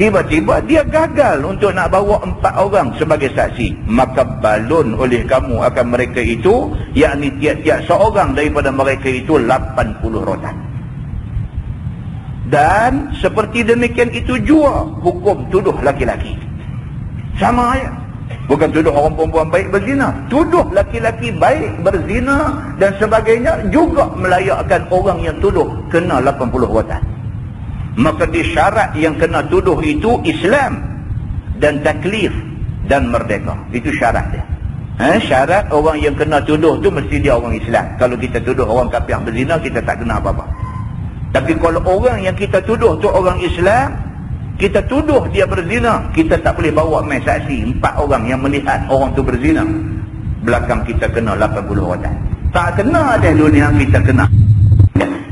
Tiba-tiba dia gagal untuk nak bawa 4 orang sebagai saksi. Maka balun oleh kamu akan mereka itu, yakni tiap-tiap seorang daripada mereka itu 80 rotan. Dan seperti demikian itu juga hukum tuduh laki-laki. Sama aja. Bukan tuduh orang perempuan baik berzina. Tuduh laki-laki baik berzina dan sebagainya juga melayakkan orang yang tuduh kena 80 rotan. Maka di syarat yang kena tuduh itu Islam dan taklif dan merdeka. Itu syarat dia. Syarat orang yang kena tuduh tu mesti dia orang Islam. Kalau kita tuduh orang kafir berzina, kita tak kena apa-apa. Tapi kalau orang yang kita tuduh tu orang Islam, kita tuduh dia berzina, kita tak boleh bawa main saksi 4 orang yang melihat orang tu berzina. Belakang kita kena 80 rotan. Tak kena ada dunia kita kena.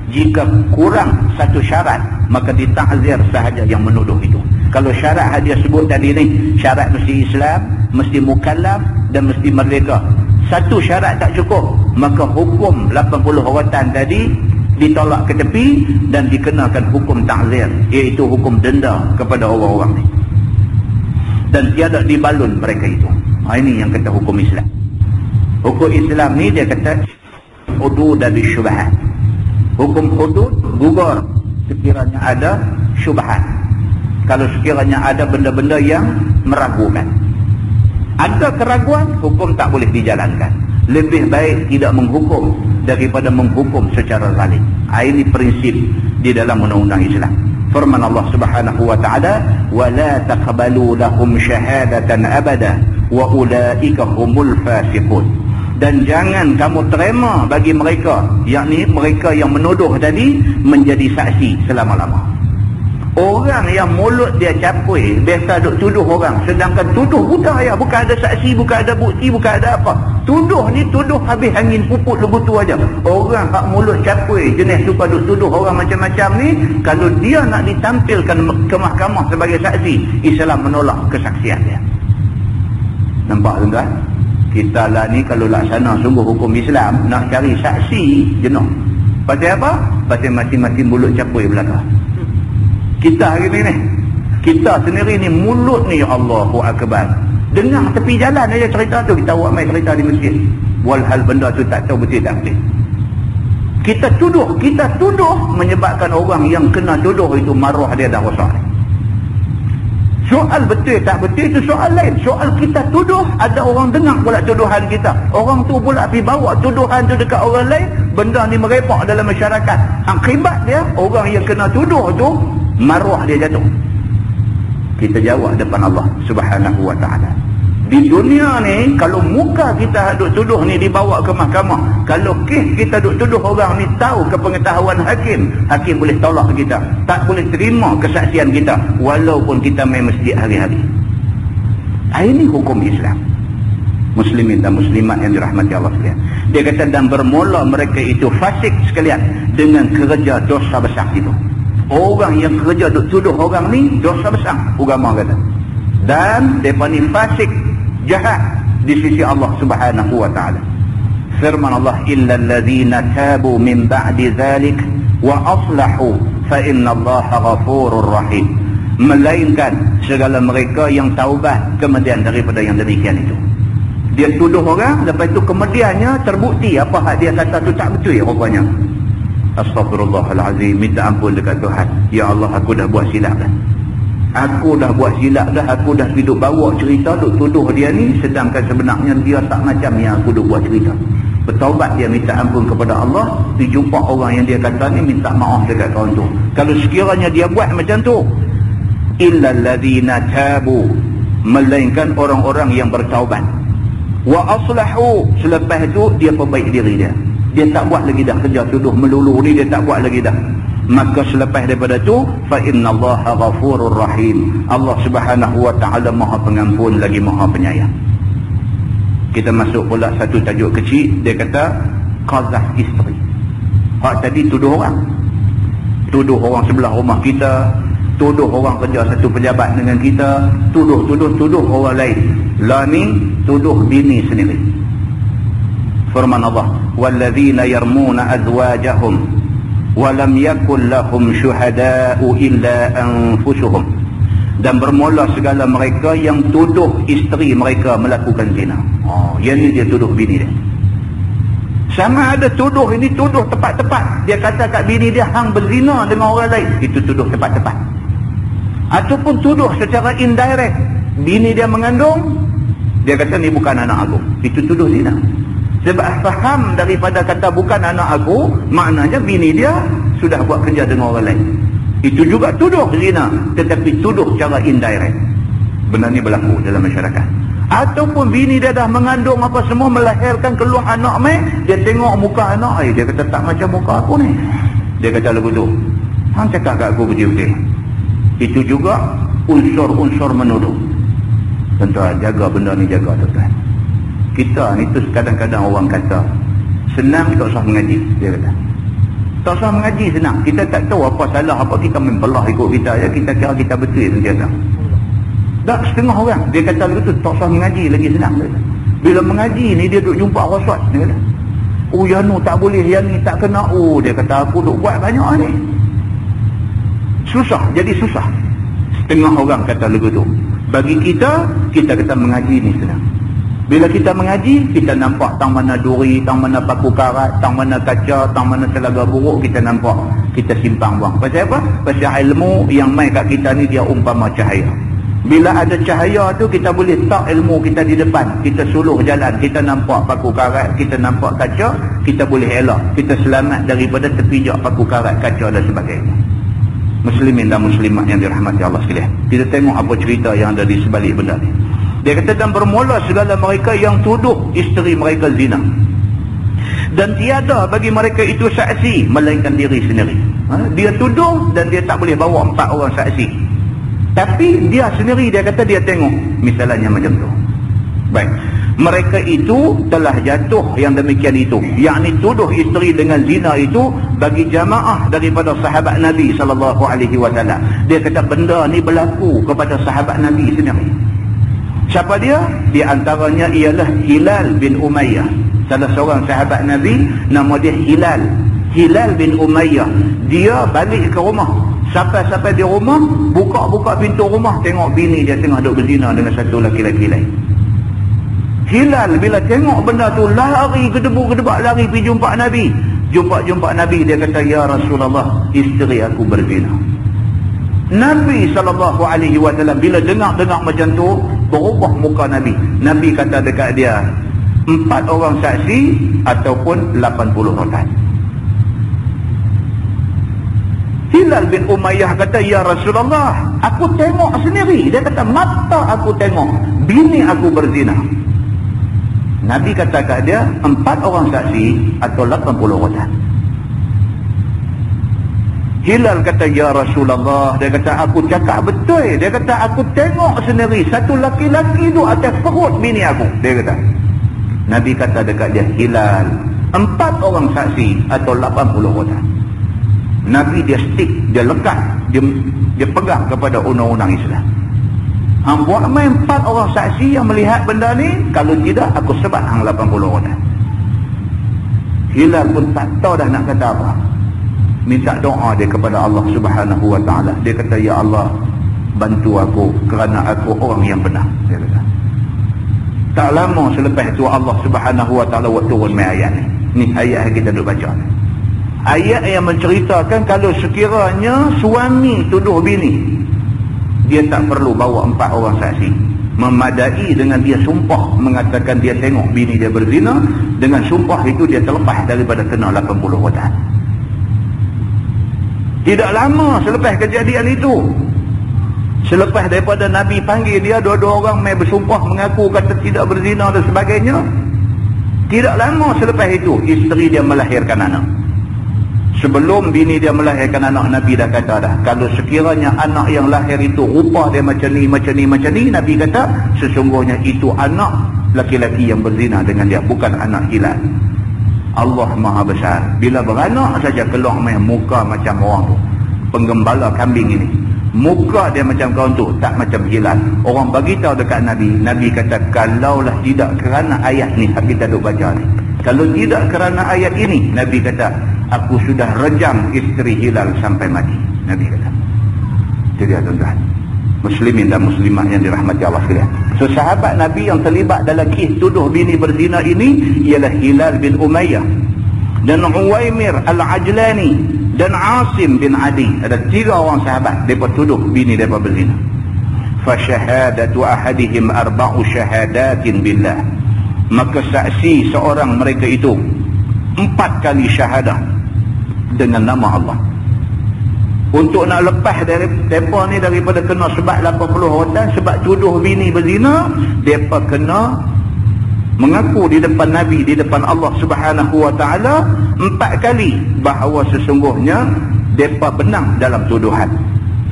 Jika kurang satu syarat, maka ditakzir sahaja yang menuduh itu. Kalau syarat dia sebut tadi ni, syarat mesti Islam, mesti mukallaf dan mesti merdeka. Satu syarat tak cukup, maka hukum 80 rotan tadi ditolak ke tepi dan dikenakan hukum takzir, iaitu hukum denda kepada orang-orang ni. Dan tiada dibalun mereka itu. Ini yang kata hukum Islam. Hukum Islam ni dia kata hudud dan syubhat. Hukum hudud gugur sekiranya ada syubhat. Kalau sekiranya ada benda-benda yang meragukan. Ada keraguan, hukum tak boleh dijalankan. Lebih baik tidak menghukum daripada menghukum secara zalim. Ini prinsip di dalam undang-undang Islam. Firman Allah Subhanahu wa taala, "Wa la taqbalu lahum syahadatan abada wa ulaika humul fasiqun." Dan jangan kamu terima bagi mereka, yakni mereka yang menuduh tadi, menjadi saksi selama-lama. Orang yang mulut dia capui, biasa duk tuduh orang, sedangkan tuduh bukan ada saksi, bukan ada bukti, bukan ada apa. Tuduh ni tuduh habis angin puput lebutu aja. Orang hak mulut capui, jenis suka duk tuduh orang macam-macam ni, kalau dia nak ditampilkan ke mahkamah sebagai saksi, Islam menolak kesaksian dia. Nampak tuan-tuan? Kita lah ni kalau laksana sungguh hukum Islam, nak cari saksi jenuh. Pasal apa? Pasal masing-masing mulut capui belakang. Kita hari ni kita sendiri ni mulut ni, Allahu Akbar, dengar tepi jalan aja cerita tu, kita buat main cerita di masjid, walhal benda tu tak tahu betul tak betul. Kita tuduh menyebabkan orang yang kena tuduh itu maruah dia dah rosak. Soal betul tak betul itu soal lain. Soal kita tuduh, ada orang dengar pula tuduhan kita, orang tu pula pergi bawa tuduhan tu dekat orang lain, benda ni merepak dalam masyarakat. Akibat dia, orang yang kena tuduh tu maruah dia jatuh. Kita jawab depan Allah Subhanahu wa taala. Di dunia ni, kalau muka kita duk tuduh ni dibawa ke mahkamah, kalau kes kita duk tuduh orang ni tahu kepengetahuan hakim, hakim boleh tolak kita, tak boleh terima kesaksian kita walaupun kita main masjid hari-hari. Ini hukum Islam. Muslimin dan muslimat yang dirahmati Allah sekalian. Dia kata, dan bermula mereka itu fasik sekalian dengan kerja dosa besar itu. Orang yang kerja duk tuduh orang ni dosa besar, agama kata. Dan mereka ni fasik, jahat di sisi Allah Subhanahu wa taala. Firman Allah, illa allazina tabu min ba'di dzalik wa aslahu fa inna Allaha ghafurur rahim. Melainkan segala mereka yang taubat kemudian daripada yang demikian itu. Dia tuduh orang, lepas itu kemudiannya terbukti apa hak dia kata tu tak betul rupanya. Astaghfirullahalazim, minta ampun dekat Tuhan. Ya Allah, aku dah buat silap dah. Aku dah buat silap dah, aku dah hidup bawa cerita duk tuduh dia ni, sedangkan sebenarnya dia tak macam yang aku duk buat cerita. Bertaubat dia, minta ampun kepada Allah, dijumpa orang yang dia kata ni, minta maaf dekat kawan tu. Kalau sekiranya dia buat macam tu, illa alladzina tabu, melainkan orang-orang yang bertaubat, wa aslahu, selepas itu dia perbaik diri dia. Dia tak buat lagi dah kerja tuduh melulu ni, dia tak buat lagi dah. Maka selepas daripada tu, fa innallaha ghafurur rahim, Allah Subhanahu wa taala Maha Pengampun lagi Maha Penyayang. Kita masuk pula satu tajuk kecil, dia kata qazah isteri. Hak tadi tuduh orang. Tuduh orang sebelah rumah kita, tuduh orang kerja satu pejabat dengan kita, tuduh orang lain. Lah ni tuduh bini sendiri. Firman Allah, walladzina yarmuna azwajahum walam yakul lahum syuhada'u illa anfusuhum. Dan bermula segala mereka yang tuduh isteri mereka melakukan zina. Yang ni dia tuduh bini dia. Sama ada tuduh ini tuduh tepat-tepat. Dia kata kat bini dia hang berzina dengan orang lain, itu tuduh tepat-tepat. Ataupun tuduh secara indirect, bini dia mengandung, dia kata ni bukan anak aku, itu tuduh zina. Sebab faham daripada kata bukan anak aku, maknanya bini dia sudah buat kerja dengan orang lain. Itu juga tuduh zina, tetapi tuduh secara indirect. Benda ni berlaku dalam masyarakat. Ataupun bini dia dah mengandung apa semua, melahirkan keluar anak mai, dia tengok muka anak, dia kata tak macam muka aku ni. Dia kata lagu tu, hang cakap kat aku betul-betul. Itu juga unsur-unsur menuduh. Tuan-tuan, jaga benda ni, jaga tuan-tuan. Kita ni tu kadang-kadang orang kata senang tak usah mengaji, dia kata. Tak usah mengaji senang. Kita tak tahu apa salah, apa kita membelah ikut kita, ya kita kira kita betul sentiasa. Tak setengah orang dia kata begitu, tak usah mengaji lagi senang, dia kata. Bila mengaji ni dia duk jumpa khusat, dia kata. Oh yang ni tak boleh, yang ni tak kena. Oh dia kata aku duk buat banyak ni. Susah, jadi susah. Setengah orang kata begitu. Bagi kita, kita kata mengaji ni senang. Bila kita mengaji, kita nampak tang mana duri, tang mana paku karat, tang mana kaca, tang mana telaga buruk, kita nampak, kita simpang buang. Pasal apa? Pasal ilmu yang main kat kita ni dia umpama cahaya. Bila ada cahaya tu, kita boleh tak ilmu kita di depan, kita suluh jalan, kita nampak paku karat, kita nampak kaca, kita boleh elak, kita selamat daripada terpijak paku karat, kaca dan sebagainya. Muslimin dan muslimat yang dirahmati Allah sekalian, kita tengok apa cerita yang ada di sebalik benda ni. Dia kata, dan bermula segala mereka yang tuduh isteri mereka zina, dan tiada bagi mereka itu saksi melainkan diri sendiri. Dia tuduh dan dia tak boleh bawa 4 orang saksi, tapi dia sendiri, dia kata dia tengok misalnya macam tu. Baik, mereka itu telah jatuh yang demikian itu, yakni tuduh isteri dengan zina itu bagi jamaah daripada sahabat Nabi SAW. Dia kata benda ni berlaku kepada sahabat Nabi sendiri. Siapa dia? Di antaranya ialah Hilal bin Umayyah, salah seorang sahabat Nabi, nama dia Hilal. Hilal bin Umayyah, dia balik ke rumah, sampai di rumah, buka pintu rumah, tengok bini dia tengah duduk berzina dengan satu laki-laki lain. Hilal bila tengok benda tu, lari gedebuk-gedebak, lari pergi jumpa Nabi. Jumpa Nabi, dia kata, ya Rasulullah, isteri aku berzina. Nabi SAW bila dengar macam tu, berubah muka Nabi. Nabi kata dekat dia, 4 orang saksi ataupun 80 rotan. Hilal bin Umayyah kata, ya Rasulullah, aku tengok sendiri. Dia kata, mata aku tengok bini aku berzina. Nabi kata kat dia, 4 orang saksi atau 80 orang. Hilal kata, ya Rasulullah, dia kata, aku cakap betul. Dia kata, aku tengok sendiri satu laki-laki tu atas perut bini aku. Dia kata. Nabi kata dekat dia, Hilal, 4 orang saksi atau 80 orang. Nabi dia stick, dia lekat, dia pegang kepada undang-undang Islam. Hang buat main 4 orang saksi yang melihat benda ni, kalau tidak aku sebat hang 80 orang. Hilal pun tak tahu dah nak kata apa. Minta doa dia kepada Allah Subhanahu wa taala. Dia kata, ya Allah, bantu aku kerana aku orang yang benar. Dia kata. Tak lama selepas itu Allah Subhanahu wa taala buat turun mai ayat ni. Ni ayat yang kita duk baca ni. Ayat yang menceritakan kalau sekiranya suami tuduh bini, dia tak perlu bawa 4 orang saksi. Memadai dengan dia sumpah mengatakan dia tengok bini dia berzina. Dengan sumpah itu dia terlepas daripada kena 80 orang. Tidak lama selepas kejadian itu, selepas daripada Nabi panggil dia, dua-dua orang mai bersumpah mengaku kata tidak berzina dan sebagainya, tidak lama selepas itu isteri dia melahirkan anak. Sebelum bini dia melahirkan anak, Nabi dah kata dah, kalau sekiranya anak yang lahir itu rupa dia macam ni, macam ni, macam ni, Nabi kata sesungguhnya itu anak laki-laki yang berzina dengan dia, bukan anak Hilal. Allah Maha Besar. Bila beranak saja keluar main muka macam orang tu, penggembala kambing ini, muka dia macam kawan tu, tak macam Hilal. Orang bagi tahu dekat Nabi, Nabi kata, kalaulah tidak kerana ayat ni kita duk baca ni, kalau tidak kerana ayat ini, Nabi kata, aku sudah rejam isteri Hilal sampai mati. Nabi kata. Itu dia tuan-tuan, muslimin dan muslimat yang dirahmati Allah sekalian. So sahabat Nabi yang terlibat dalam kes tuduh bini berzina ini ialah Hilal bin Umayyah dan Uwaimir Al-Ajlani dan Asim bin Adi. Ada 3 orang sahabat mereka tuduh bini mereka berzina. Fa syahadatu ahadihim 4 syahadatin billah. Maka saksi seorang mereka itu 4 kali syahadah dengan nama Allah. Untuk nak lepas dari mereka ni daripada kena sebab 80 orang, sebab tuduh bini berzina, mereka kena mengaku di depan Nabi, di depan Allah Subhanahu wa taala 4 kali bahawa sesungguhnya mereka benar dalam tuduhan.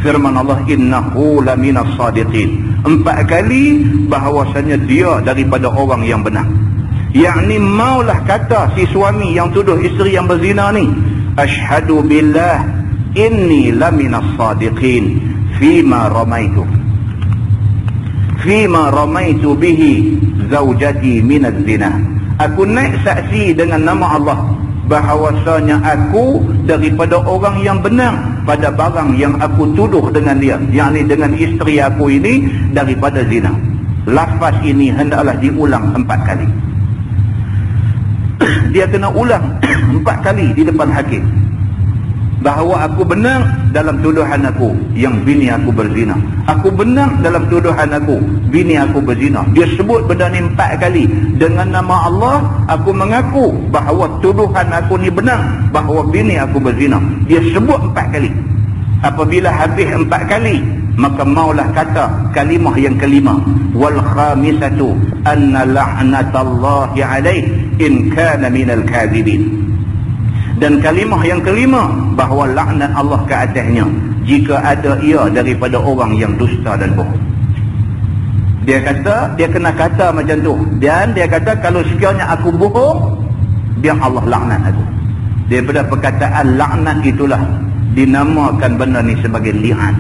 Firman Allah, innahu laminas sadiqin. 4 kali bahawasanya dia daripada orang yang benar. Yakni maulah kata si suami yang tuduh isteri yang berzina ni, asyhadu billah inni laminas sadiqin fima ramaitu bihi zaujati minaz zina. Aku naik saksi dengan nama Allah bahawasanya aku daripada orang yang benar pada barang yang aku tuduh dengan dia, yakni dengan isteri aku ini daripada zina. Lafaz ini hendaklah diulang 4 kali. Dia kena ulang 4 kali di depan hakim bahawa aku benar dalam tuduhan aku yang bini aku berzina. Aku benar dalam tuduhan aku bini aku berzina. Dia sebut benda ni 4 kali dengan nama Allah. Aku mengaku bahawa tuduhan aku ni benar bahawa bini aku berzina. Dia sebut 4 kali. Apabila habis 4 kali, maka maulah kata kalimah yang kelima, wal khamisatu anna la'natallahi alaihi in kana minal kadhibin. Dan kalimah yang kelima, bahawa laknat Allah ke atasnya jika ada ia daripada orang yang dusta dan bohong. Dia kata, dia kena kata macam tu. Dan dia kata, kalau sekiranya aku bohong, biar Allah laknat aku. Daripada perkataan laknat itulah dinamakan benda ni sebagai li'an.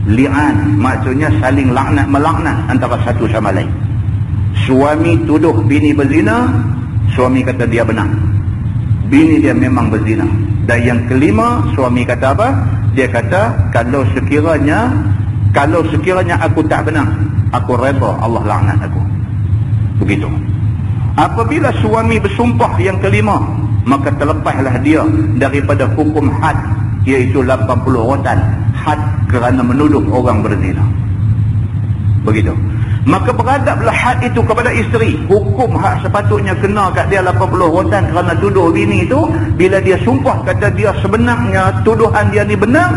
Li'an maksudnya saling laknat melaknat antara satu sama lain. Suami tuduh bini berzina, suami kata dia benar, bini dia memang berzina. Dan yang kelima, suami kata apa? Dia kata, kalau sekiranya aku tak benar, aku redha Allah laknat aku. Begitu. Apabila suami bersumpah yang kelima, maka terlepaslah dia daripada hukum had, iaitu 80 rotan had kerana menuduh orang berzina. Begitu. maka beradablah had itu kepada isteri. Hukum hak sepatutnya kena kat dia 80 rotan kerana tuduh bini itu, bila dia sumpah kata dia sebenarnya tuduhan dia ni benar,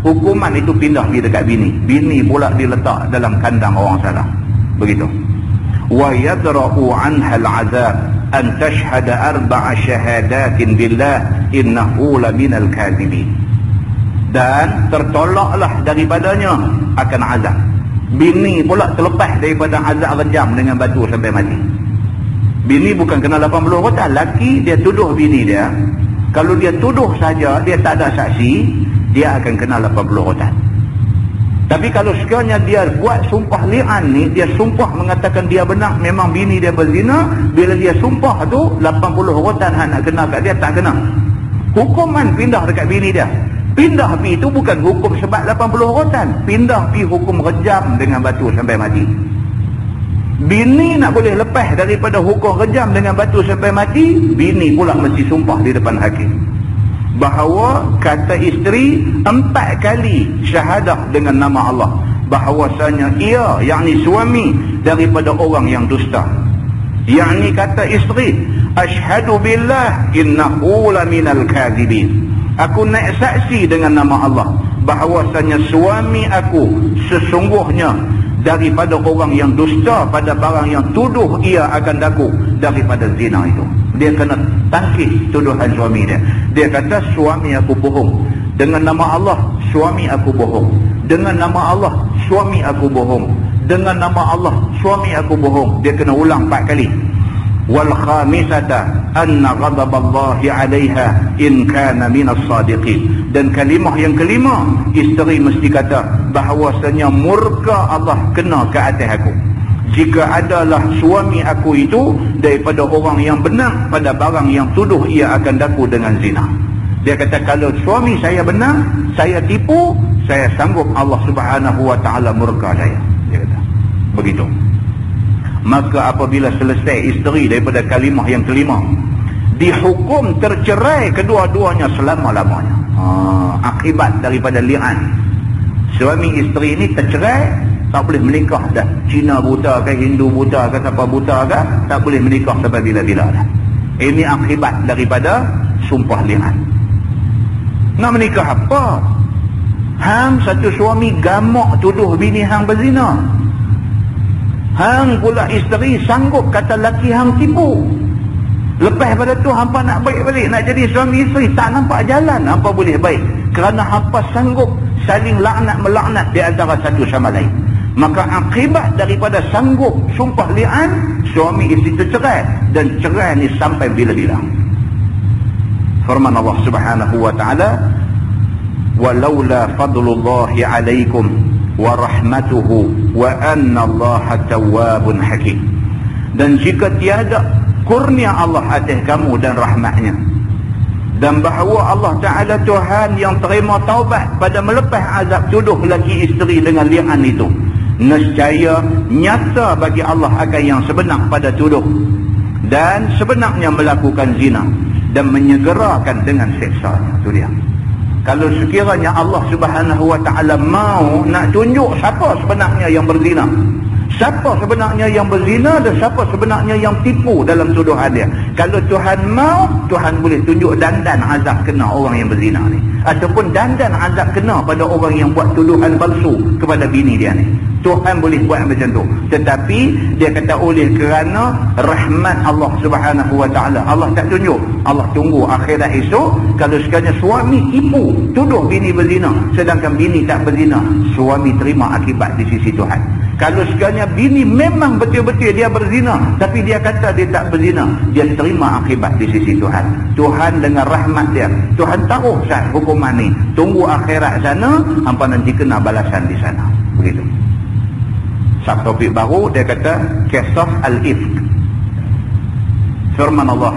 hukuman itu pindah pergi dekat bini. Bini pula diletak dalam kandang orang salah. Begitu. Wa yadra'u 'anha al-'adzab an tashhada 4 syahadatin billah innahu laminal kadhibin. Dan tertolaklah daripadanya akan azab. Bini pula terlepas daripada azab rejam dengan batu sampai mati. Bini bukan kena 80 rotan. Laki dia tuduh bini dia, kalau dia tuduh saja, dia tak ada saksi, dia akan kena 80 rotan. Tapi kalau sekiranya dia buat sumpah li'an ni, dia sumpah mengatakan dia benar, memang bini dia berzina, bila dia sumpah tu 80 rotan nak kena kat dia, tak kena. Hukuman pindah dekat bini dia. Pindah pi itu bukan hukum sebab 80 rotan, pindah pi hukum rejam dengan batu sampai mati. Bini nak boleh lepas daripada hukum rejam dengan batu sampai mati, bini pula mesti sumpah di depan hakim bahawa kata isteri 4 kali syahadah dengan nama Allah bahawasanya ia, yakni suami, daripada orang yang dusta. Yakni kata isteri, asyhadu billah innahu laminal kadhibin. Aku naik saksi dengan nama Allah bahawasanya suami aku sesungguhnya daripada orang yang dusta pada barang yang tuduh ia akan daku daripada zina itu. Dia kena tangkis tuduhan suami dia. Dia kata suami aku bohong. Dengan nama Allah suami aku bohong. Dengan nama Allah suami aku bohong. Dengan nama Allah suami aku bohong. Dia kena ulang 4 kali. Wal khamisata anna ghadaballahi 'alaiha in kana minas sadiqin. Dan kalimah yang kelima, isteri mesti kata bahawasanya murka Allah kena ke atas aku jika adalah suami aku itu daripada orang yang benar pada barang yang tuduh ia akan daku dengan zina. Dia kata kalau suami saya benar, saya tipu, saya sanggup Allah Subhanahu wa taala murka saya. Dia kata begitu. Maka apabila selesai isteri daripada kalimah yang kelima, dihukum tercerai kedua-duanya selama-lamanya. Akibat daripada li'an, suami isteri ini tercerai, tak boleh menikah dah. Cina buta ke, Hindu buta ke, siapa buta ke, tak boleh menikah sampai bila-bila dah. Ini akibat daripada sumpah li'an. Nak menikah apa? Hang satu suami gamak tuduh bini hang berzina. Hang pula isteri sanggup kata laki hang tipu. Lepas pada tu hampa nak baik balik, nak jadi suami isteri, tak nampak jalan hampa boleh baik. Kerana hampa sanggup saling laknat melaknat di antara satu sama lain. Maka akibat daripada sanggup sumpah li'an, suami isteri tercerai, dan cerai ni sampai bila-bila. Firman Allah Subhanahu wa taala, walaula fadlullahi alaikum wa rahmatuhu wa anna Allaha tawwabun hakim. Dan jika tiada kurnia Allah atas kamu dan rahmatnya, dan bahawa Allah Ta'ala Tuhan yang terima taubat pada melepas azab tuduh laki isteri dengan li'an itu, nescaya nyata bagi Allah akan yang sebenar pada tuduh dan sebenarnya melakukan zina dan menyegerakan dengan seksanya. Itu dia. Kalau sekiranya Allah Subhanahu wa taala mau nak tunjuk siapa sebenarnya yang berzina, siapa sebenarnya yang berzina dan siapa sebenarnya yang tipu dalam tuduhan dia, kalau Tuhan mau, Tuhan boleh tunjuk dandan azab kena orang yang berzina ni, ataupun dandan azab kena pada orang yang buat tuduhan palsu kepada bini dia ni. Tuhan boleh buat macam tu. Tetapi dia kata oleh kerana rahmat Allah Subhanahu wa taala, Allah tak tunjuk. Allah tunggu akhirat esok, kalau sekiranya suami tipu tuduh bini berzina sedangkan bini tak berzina, suami terima akibat di sisi Tuhan. Kalau sekiranya bini memang betul-betul dia berzina tapi dia kata dia tak berzina, dia terima akibat di sisi Tuhan. Tuhan dengan rahmat dia, Tuhan tahu sah hukuman ni, tunggu akhirat sana, hampa nanti kena balasan di sana. Begitu. Subtopik baru dia kata kisah al-ifk. Firman Allah,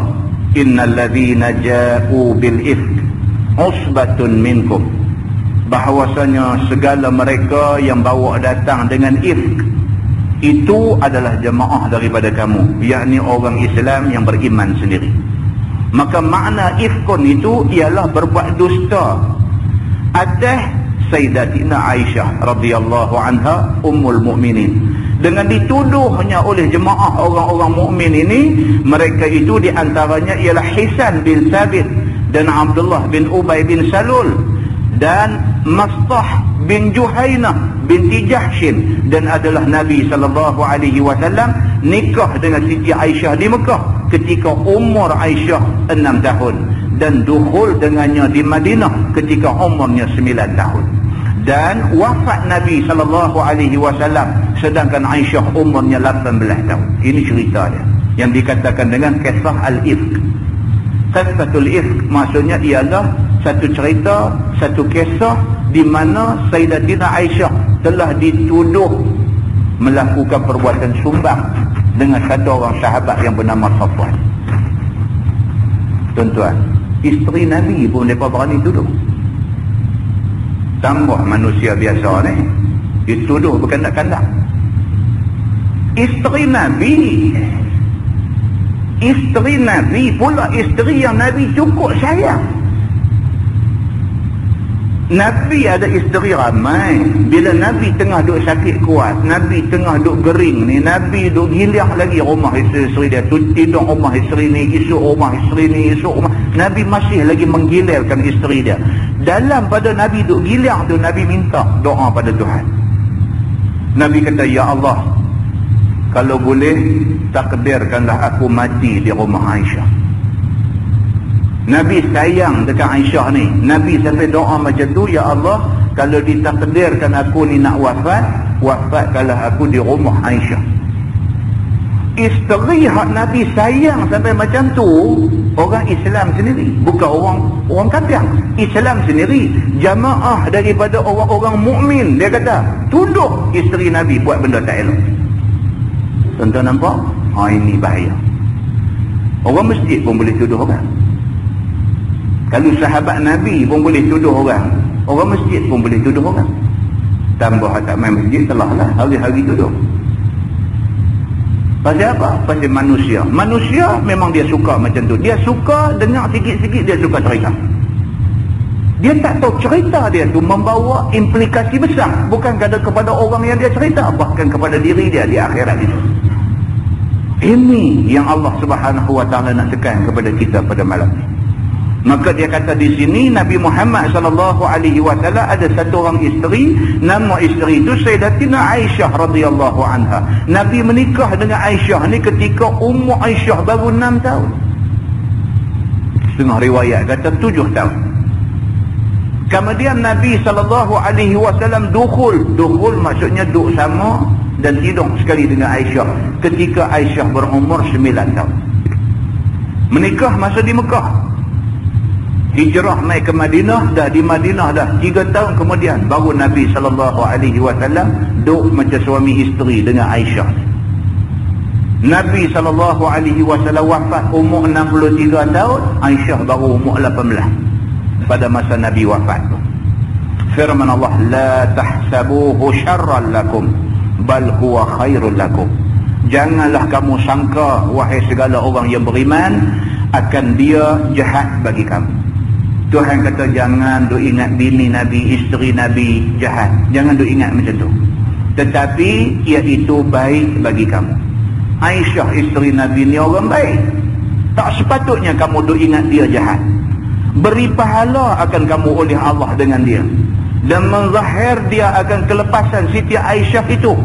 innal ladzina ja'u bil ifk usbatun minkum. Bahawasanya segala mereka yang bawa datang dengan ifk itu adalah jemaah daripada kamu, yakni orang Islam yang beriman sendiri. Maka makna ifkun itu ialah berbuat dusta atas Sayyidatina Aisyah radhiyallahu anha ummul mukminin, dengan dituduhnya oleh jemaah orang-orang mukmin ini. Mereka itu diantaranya ialah Hisan bin Thabit dan Abdullah bin Ubay bin Salul dan Mastah bin Juhainah binti Jahshin, dan adalah Nabi SAW nikah dengan Siti Aisyah di Mekah ketika umur Aisyah 6 tahun dan dukhul dengannya di Madinah ketika umurnya 9 tahun, dan wafat Nabi SAW sedangkan Aisyah umurnya 18 tahun. Ini cerita dia yang dikatakan dengan kisah al-ifk. Qissatul ifk maksudnya ialah satu cerita, satu kisah di mana Sayyidatina Aisyah telah dituduh melakukan perbuatan sumbang dengan satu orang sahabat yang bernama Safwan. Tuan-tuan, isteri Nabi pun mereka berani tuduh. Tambah manusia biasa ni dituduh berkandak-kandak. Isteri Nabi pula, isteri yang Nabi cukup sayang. Nabi ada isteri ramai. Bila Nabi tengah duk sakit kuat, Nabi tengah duk gering ni, Nabi duk giliang lagi rumah isteri dia. Tidur rumah isteri ni, esok rumah isteri ni, esok rumah. Nabi masih lagi menggilirkan isteri dia. Dalam pada Nabi duk giliang tu, Nabi minta doa pada Tuhan. Nabi kata, ya Allah, kalau boleh takdirkanlah aku mati di rumah Aisyah. Nabi sayang dekat Aisyah ni. Nabi sampai doa macam tu, ya Allah, kalau ditakdirkan aku ni nak wafatkanlah aku di rumah Aisyah. Isteri hak Nabi sayang sampai macam tu, orang Islam sendiri, bukan orang kafir, Islam sendiri, jamaah daripada orang-orang mukmin, dia kata tuduh isteri Nabi buat benda tak elok. Tuan-tuan nampak? Ini bahaya. Orang masjid pun boleh tuduh orang. Kalau sahabat Nabi pun boleh tuduh orang, orang masjid pun boleh tuduh orang. Tambah tak main masjid, telah lah hari-hari tuduh. Pasal apa? Pasal manusia. Manusia memang dia suka macam tu. Dia suka dengar sikit-sikit, dia suka cerita. Dia tak tahu cerita dia tu membawa implikasi besar, bukan kepada orang yang dia cerita, bahkan kepada diri dia di akhirat itu. Ini yang Allah Subhanahu Wa Taala nak tekan kepada kita pada malam ini. Maka dia kata di sini Nabi Muhammad SAW ada satu orang isteri, nama isteri itu Sayyidatina Aisyah radhiyallahu anha. Nabi menikah dengan Aisyah ni ketika umur Aisyah baru 6 tahun. Setengah riwayat kata 7 tahun. Kemudian Nabi SAW dukhul maksudnya duduk sama dan tidur sekali dengan Aisyah ketika Aisyah berumur 9 tahun. Menikah masa di Mekah. Hijrah naik ke Madinah, dah di Madinah dah 3 tahun kemudian baru Nabi SAW duduk macam suami isteri dengan Aisyah. Nabi SAW wafat umur 63 tahun, Aisyah baru umur 18 pada masa Nabi wafat. Firman Allah, la tahsabuhu syarran lakum bal huwa khairul lakum. Janganlah kamu sangka wahai segala orang yang beriman akan dia jahat bagi kamu. Tuhan kata jangan duk ingat bini Nabi, isteri Nabi jahat. Jangan duk ingat macam tu. Tetapi iaitu baik bagi kamu. Aisyah isteri Nabi ni orang baik. Tak sepatutnya kamu duk ingat dia jahat. Beri pahala akan kamu oleh Allah dengan dia. Dan menzahir dia akan kelepasan Siti Aisyah itu.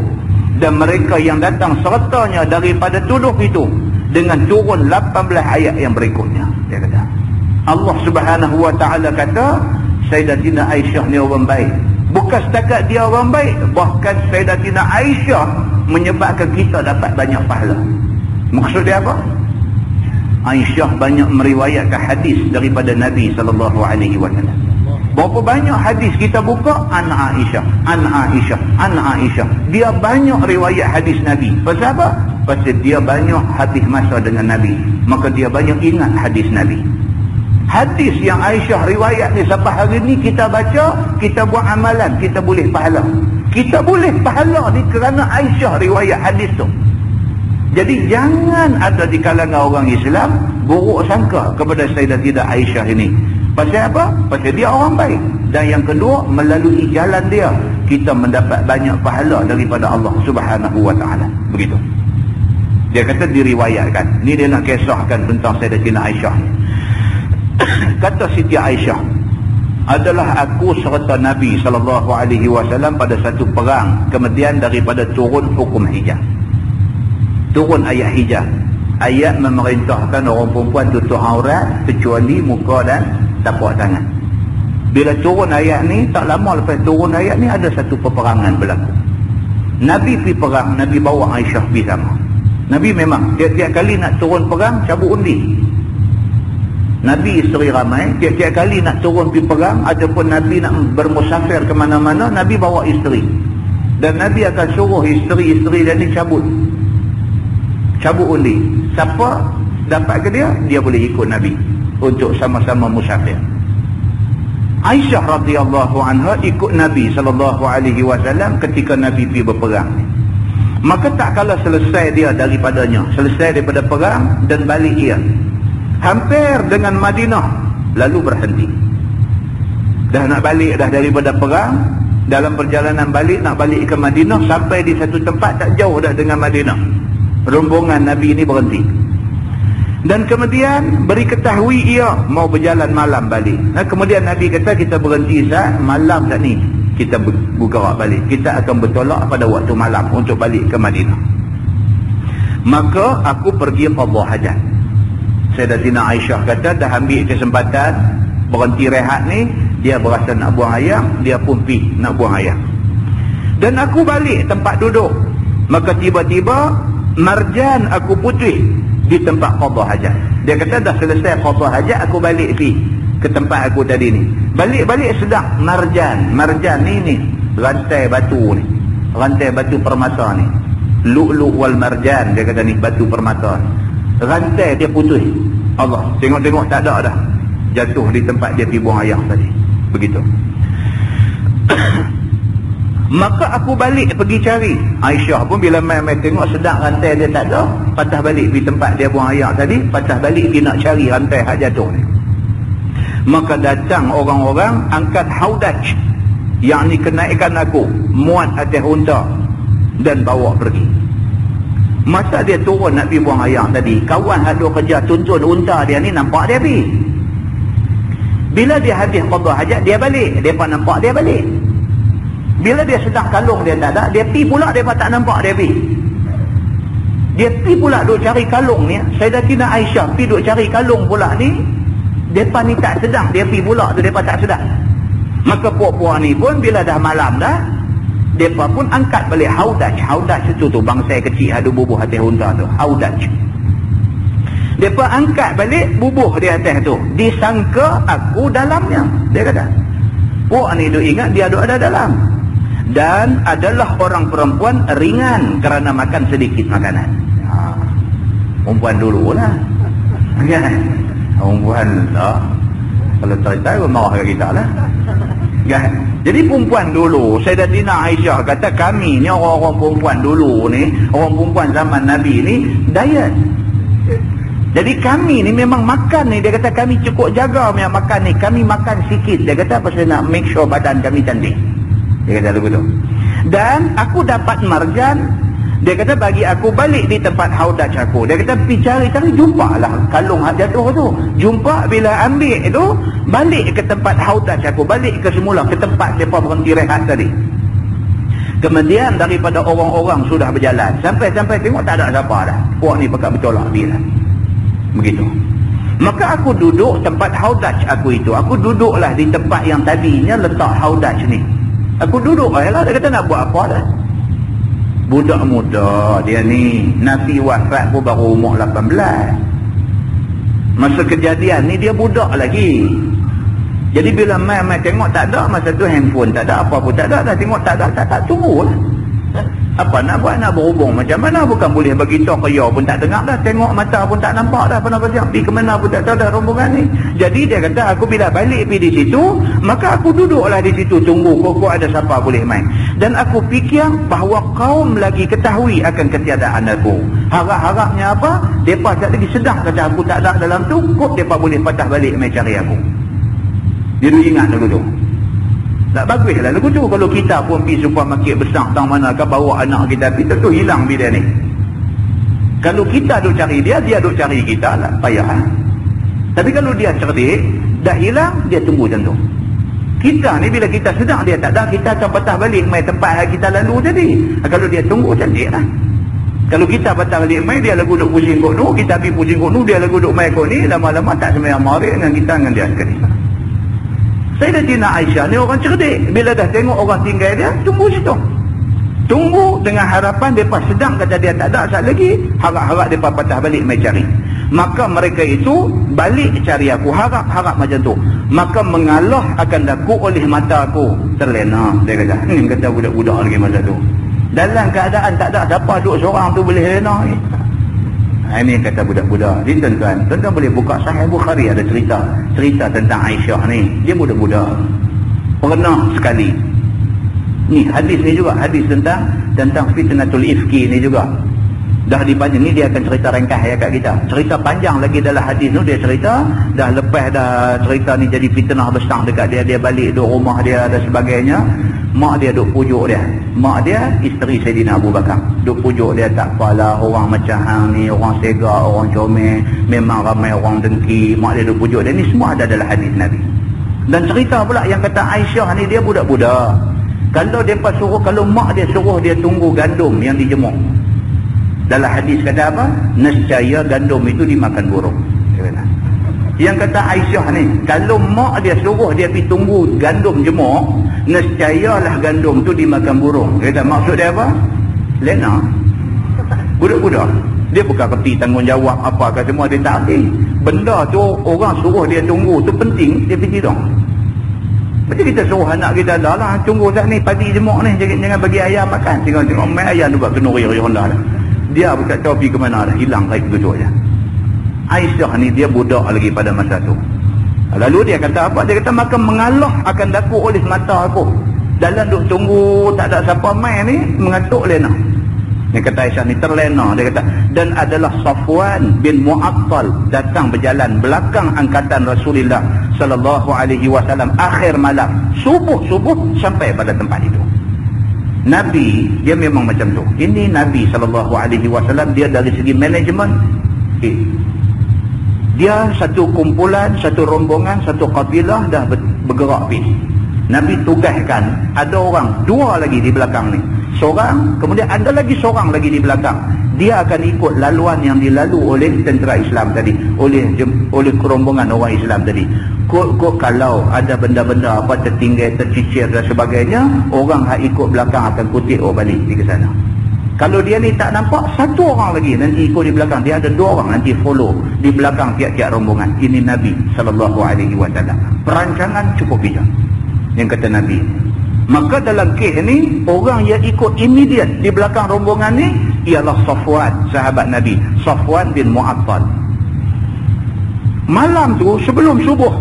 Dan mereka yang datang sertanya daripada tuduh itu. Dengan turun 18 ayat yang berikutnya. Dia kata Allah Subhanahu Wa Taala kata Sayyidatina Aisyah ni orang baik. Bukan setakat dia orang baik, bahkan Sayyidatina Aisyah menyebabkan kita dapat banyak pahala. Maksud dia apa? Aisyah banyak meriwayatkan hadis daripada Nabi SAW. Berapa banyak hadis kita buka? An Aisyah, An Aisyah, An Aisyah. Dia banyak riwayat hadis Nabi. Pasal apa? Pasal dia banyak habis masa dengan Nabi, maka dia banyak ingat hadis Nabi. Hadis yang Aisyah riwayat ni sampai hari ni kita baca, kita buat amalan, kita boleh pahala. Kita boleh pahala ni kerana Aisyah riwayat hadis tu. Jadi jangan ada di kalangan orang Islam buruk sangka kepada Sayyidatina Aisyah ini. Pasal apa? Pasal dia orang baik. Dan yang kedua, melalui jalan dia kita mendapat banyak pahala daripada Allah Subhanahu wa taala. Begitu. Dia kata diriwayatkan. Ni dia nak kisahkan tentang Sayyidatina Aisyah. Kata Siti Aisyah, adalah aku serta Nabi SAW pada satu perang, kemudian daripada turun hukum hijab. Turun ayat hijab. Ayat memerintahkan orang perempuan tutup aurat kecuali muka dan tapak tangan. Bila turun ayat ni, tak lama lepas turun ayat ni, ada satu peperangan berlaku. Nabi pergi perang, Nabi bawa Aisyah pergi sama. Nabi memang tiap-tiap kali nak turun perang, cabut undi. Nabi isteri ramai, tiap-tiap kali nak turun pergi perang ataupun Nabi nak bermusafir ke mana-mana, Nabi bawa isteri. Dan Nabi akan suruh isteri-isteri dia ni cabut undi. Siapa dapat ke dia, dia boleh ikut Nabi untuk sama-sama musafir. Aisyah radhiyallahu anha ikut Nabi SAW ketika Nabi pergi berperang. Maka tak kala selesai dia daripadanya, selesai daripada perang dan balik dia, hampir dengan Madinah, lalu berhenti. Dah nak balik dah daripada perang, dalam perjalanan balik nak balik ke Madinah, sampai di satu tempat tak jauh dah dengan Madinah, rombongan Nabi ini berhenti. Dan kemudian beri ketahui ia mau berjalan malam balik. Kemudian Nabi kata, kita berhenti saat malam saat ni, kita bergerak balik, kita akan bertolak pada waktu malam untuk balik ke Madinah. Maka aku pergi qadha hajat. Sayyidatina Aisyah kata, dah ambil kesempatan berhenti rehat ni, dia berasa nak buang air, dia pun pergi nak buang air. Dan aku balik tempat duduk, maka tiba-tiba marjan aku putih di tempat qadha hajat. Dia kata dah selesai qadha hajat, aku balik pergi ke tempat aku tadi ni. Balik-balik sedang marjan. Marjan ni rantai batu ni, rantai batu permata ni, lu'lu' wal marjan, dia kata ni batu permata ni. Rantai dia putih. Allah, tengok-tengok tak ada dah, jatuh di tempat dia pergi buang air tadi. Begitu. Maka aku balik pergi cari. Aisyah pun bila main-main tengok sedang rantai dia tak ada, patah balik pergi tempat dia buang air tadi, patah balik pergi nak cari rantai hak jatuh ni. Maka datang orang-orang angkat haudaj, yakni kenaikan aku, muat atas unta dan bawa pergi. Masa dia turun nak pergi buang air tadi, kawan hak duk kerja tuntun unta dia ni nampak dia pergi. Bila dia habis qadha hajat, dia balik, depa nampak dia balik. Bila dia sedang kalung dia tak ada, dia pi pula, depa tak nampak dia pi. Dia pi pula duk cari kalung ni. Sayyidatina Aisyah pi duk cari kalung pula ni, depa ni tak sedang, dia pi pula tu depa tak sedang. Maka puak-puak ni pun bila dah malam dah, depa pun angkat balik haudaj. Haudaj itu tu bangsa kecil ada bubuh atas unta tu, haudaj. Depa angkat balik bubuh di atas tu, disangka aku dalamnya. Dia kata, puak ni duk ingat dia duk ada dalam. Dan adalah orang perempuan ringan kerana makan sedikit makanan. Perempuan dulu lah. Kan? Perempuan lah. Kalau tak marah kat kita lah. Kan? Jadi perempuan dulu, Sayyidatina Aisyah kata, kami ni orang-orang perempuan dulu ni, orang perempuan zaman Nabi ni, diet. Jadi kami ni memang makan ni, dia kata kami cukup jaga punya makan ni, kami makan sikit. Dia kata pasal nak make sure badan kami cantik. Dia kata begitu. Dan aku dapat marjan, dia kata bagi aku balik di tempat haudaj aku. Dia kata pergi cari-cari, jumpalah kalung hak jatuh tu. Jumpa, bila ambil itu, balik ke tempat haudaj aku, balik ke semula, ke tempat mereka berhenti rehat tadi. Kemudian daripada orang-orang sudah berjalan, sampai-sampai tengok tak ada siapa dah. Puak ni pakat bertolak dia lah. Begitu. Maka aku duduk tempat haudaj aku itu. Aku duduklah di tempat yang tadinya letak haudaj ni. Aku duduk lah, dia kata nak buat apa dah. Budak muda dia ni, Nabi wafat pun baru umur 18. Masa kejadian ni dia budak lagi. Jadi bila main-main tengok tak ada, masa tu handphone tak ada, apa pun tak ada, dah tengok tak ada, tak tunggulah. Apa nak buat, nak berhubung macam mana, bukan boleh bagi tahu ke ya pun tak dengar dah, tengok mata pun tak nampak dah, apa-apa siap pergi ke mana pun tak tahu dah rombongan ni. Jadi dia kata aku bila balik pergi di situ, maka aku duduklah di situ tunggu kok ada siapa boleh main. Dan aku fikir bahawa kaum lagi ketahui akan ketiadaan aku. Harap-harapnya apa, depa tak lagi sedar kata aku tak ada dalam tu, kok depa boleh patah balik mai cari aku. Dia duk ingat dulu tu. Tak baguslah lagu tu. Kalau kita pun pergi supermarket besar tang mana ke, bawa anak kita pergi, tentu hilang bila ni. Kalau kita duk cari dia, dia duk cari kita lah, payah. Tapi kalau dia cerdik, dah hilang, dia tunggu macam tu. Kita ni bila kita sedang dia tak ada, kita akan patah balik main tempat yang kita lalu tadi. Kalau dia tunggu, cantik lah. Kalau kita patah balik main, dia lagu duk pusing kot tu, kita pergi pusing kot tu, dia lagu duk main kot ni, lama-lama tak semayang marik dengan kita dengan dia sekali. Sayyidatina Aisyah ni orang cerdik. Bila dah tengok orang tinggal dia, tunggu situ. Tunggu dengan harapan mereka sedang kata dia tak ada saat lagi, harap-harap mereka patah balik mai cari. Maka mereka itu balik cari aku, harap-harap macam tu. Maka mengalah akan daku oleh mata aku. Terlena, dia kata. Kata budak-budak lagi masa tu. Dalam keadaan tak ada siapa duduk seorang tu boleh lena. Ini kata budak-budak. Jadi tuan-tuan boleh buka Sahih Bukhari, ada cerita tentang Aisyah ni. Dia budak-budak. Pernah sekali. Ni hadis ni juga, hadis tentang fitnatul ifki ni juga. Dah dipanjang ni, dia akan cerita ringkas ya kat kita. Cerita panjang lagi dalam hadis tu, dia cerita dah lepas dah cerita ni jadi fitnah besar dekat dia balik duduk rumah dia dan sebagainya. Mak dia duk pujuk dia. Mak dia isteri Saidina Abu Bakar. Duk pujuk dia, tak apalah orang macam hang ni, orang segak, orang comel, memang ramai orang dengki. Mak dia duk pujuk dia. Ni semua ada dalam hadis Nabi. Dan cerita pula yang kata Aisyah ni dia budak-budak. Kalau depa suruh, kalau mak dia suruh dia tunggu gandum yang dijemur. Dalam hadis kata apa? Nescaya gandum itu dimakan burung. Yang kata Aisyah ni, kalau mak dia suruh dia pergi tunggu gandum jemur, nescayalah gandum tu dimakan burung. Kata maksud dia apa? Lena. Budak-budak. Dia bukan kerti tanggungjawab apa ke semua, dia tak kerti. Benda tu orang suruh dia tunggu tu penting, dia pergi dong. Macam kita suruh anak kita, dah lah tunggu saat ni pagi jemuk ni, jangan bagi ayam makan. Tengok main ayam tu buat kenuri rendah dah. Dia pun tak tahu pergi ke mana dah, hilang kayak begitu aja. Aisyah ni dia budak lagi pada masa tu. Lalu dia kata apa? Dia kata maka mengalah akan daku oleh mata aku. Dalam duk tunggu tak ada siapa main ni, mengatuk lena. Dia kata Aisyah ni terlena. Dia kata, dan adalah Safwan bin Mu'attal datang berjalan belakang angkatan Rasulullah sallallahu alaihi wasallam akhir malam, subuh sampai pada tempat itu. Nabi dia memang macam tu. Ini Nabi sallallahu alaihi wasallam, dia dari segi manajemen dia satu kumpulan, satu rombongan, satu kabilah dah bergerak pergi. Nabi tugaskan ada orang dua lagi di belakang ni, seorang, kemudian ada lagi seorang lagi di belakang. Dia akan ikut laluan yang dilalu oleh tentera Islam tadi, oleh rombongan orang Islam tadi. Kalau ada benda-benda apa tertinggal, tercicir dan sebagainya, orang yang ikut belakang akan kutip balik di ke sana. Kalau dia ni tak nampak, satu orang lagi nanti ikut di belakang. Dia ada dua orang nanti follow di belakang tiap-tiap rombongan. Ini Nabi sallallahu alaihi wasallam. Perancangan cukup bijak. Yang kata Nabi. Maka dalam kes ni, orang yang ikut immediate di belakang rombongan ni ialah Safwan, sahabat Nabi. Safwan bin Mu'attal. Malam tu sebelum subuh,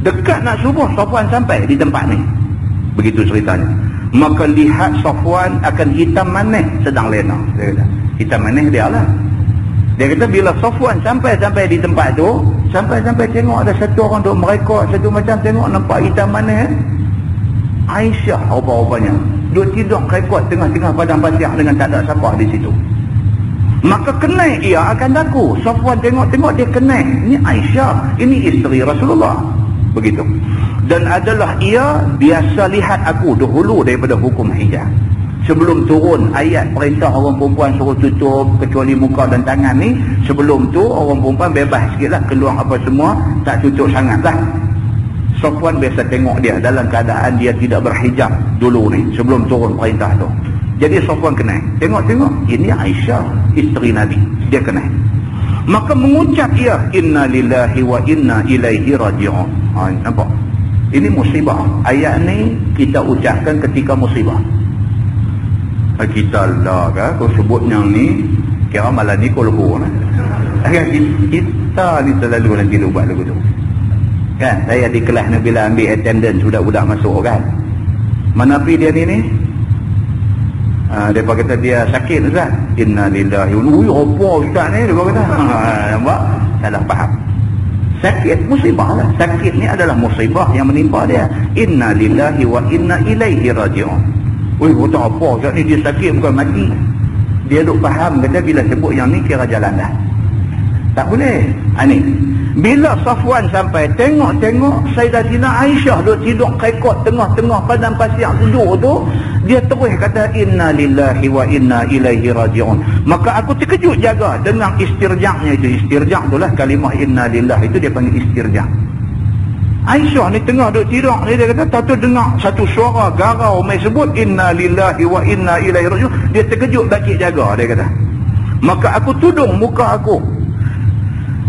dekat nak subuh, Safwan sampai di tempat ni. Begitu ceritanya. Maka lihat Safwan akan hitam manis sedang lena. Dia kata, hitam manis dia lah. Dia kata bila Safwan sampai di tempat tu, sampai tengok ada satu orang duk merekod satu macam, tengok nampak hitam manis. Aisyah rupa-rupanya duk tidur rekod tengah-tengah padang pasir dengan tak ada siapa di situ. Maka kenai ia akan daku. Safwan tengok dia kenai. Ini Aisyah, ini isteri Rasulullah. Begitu. Dan adalah ia biasa lihat aku dahulu daripada hukum hijab. Sebelum turun ayat perintah orang perempuan suruh tutup kecuali muka dan tangan ni, sebelum tu orang perempuan bebas sikitlah, keluar apa semua, tak tutup sangatlah. Safwan biasa tengok dia dalam keadaan dia tidak berhijab dulu ni, sebelum turun perintah tu. Jadi Safwan kenal, tengok ini Aisyah, isteri Nabi. Dia kenal. Maka mengucap ia, inna lillahi wa inna ilaihi raji'un. Nampak? Ini musibah. Ayat ni kita ucapkan ketika musibah. Kita lah kan, kau sebut yang ni, kira malah ni kau lebu kan. Kita ni selalu nanti lupa lagu tu. Kan, saya di kelas ni bila ambil attendance, budak-budak masuk kan. Mana pergi dia ni? Dia kata dia sakit Ustaz. Inna lillahi wa inna ilaihi raji'un. Ustaz ni dia kata. Nampak? Salah faham. Sakit musibah lah. Sakit ni adalah musibah yang menimpa dia. Inna lillahi wa inna ilaihi raji'un. Oi, kata apa kat ni, dia sakit bukan mati. Dia duk faham kata bila sebut yang ni kira jalan dah. Tak boleh. Ni bila Safwan sampai tengok Sayyidatina Aisyah duk tidur kekot tengah-tengah padang pasir sejuk tu, dia terus kata inna lillahi wa inna ilaihi raji'un. Maka aku terkejut jaga dengan istirja'nya itu. Istirja' itulah kalimah inna lillahi itu dia panggil istirja'. Aisyah ni tengah duk tidur ni, dia kata tak tu dengar satu suara garau mai sebut inna lillahi wa inna ilaihi raji'un. Dia terkejut bakit jaga, dia kata. Maka aku tudung muka aku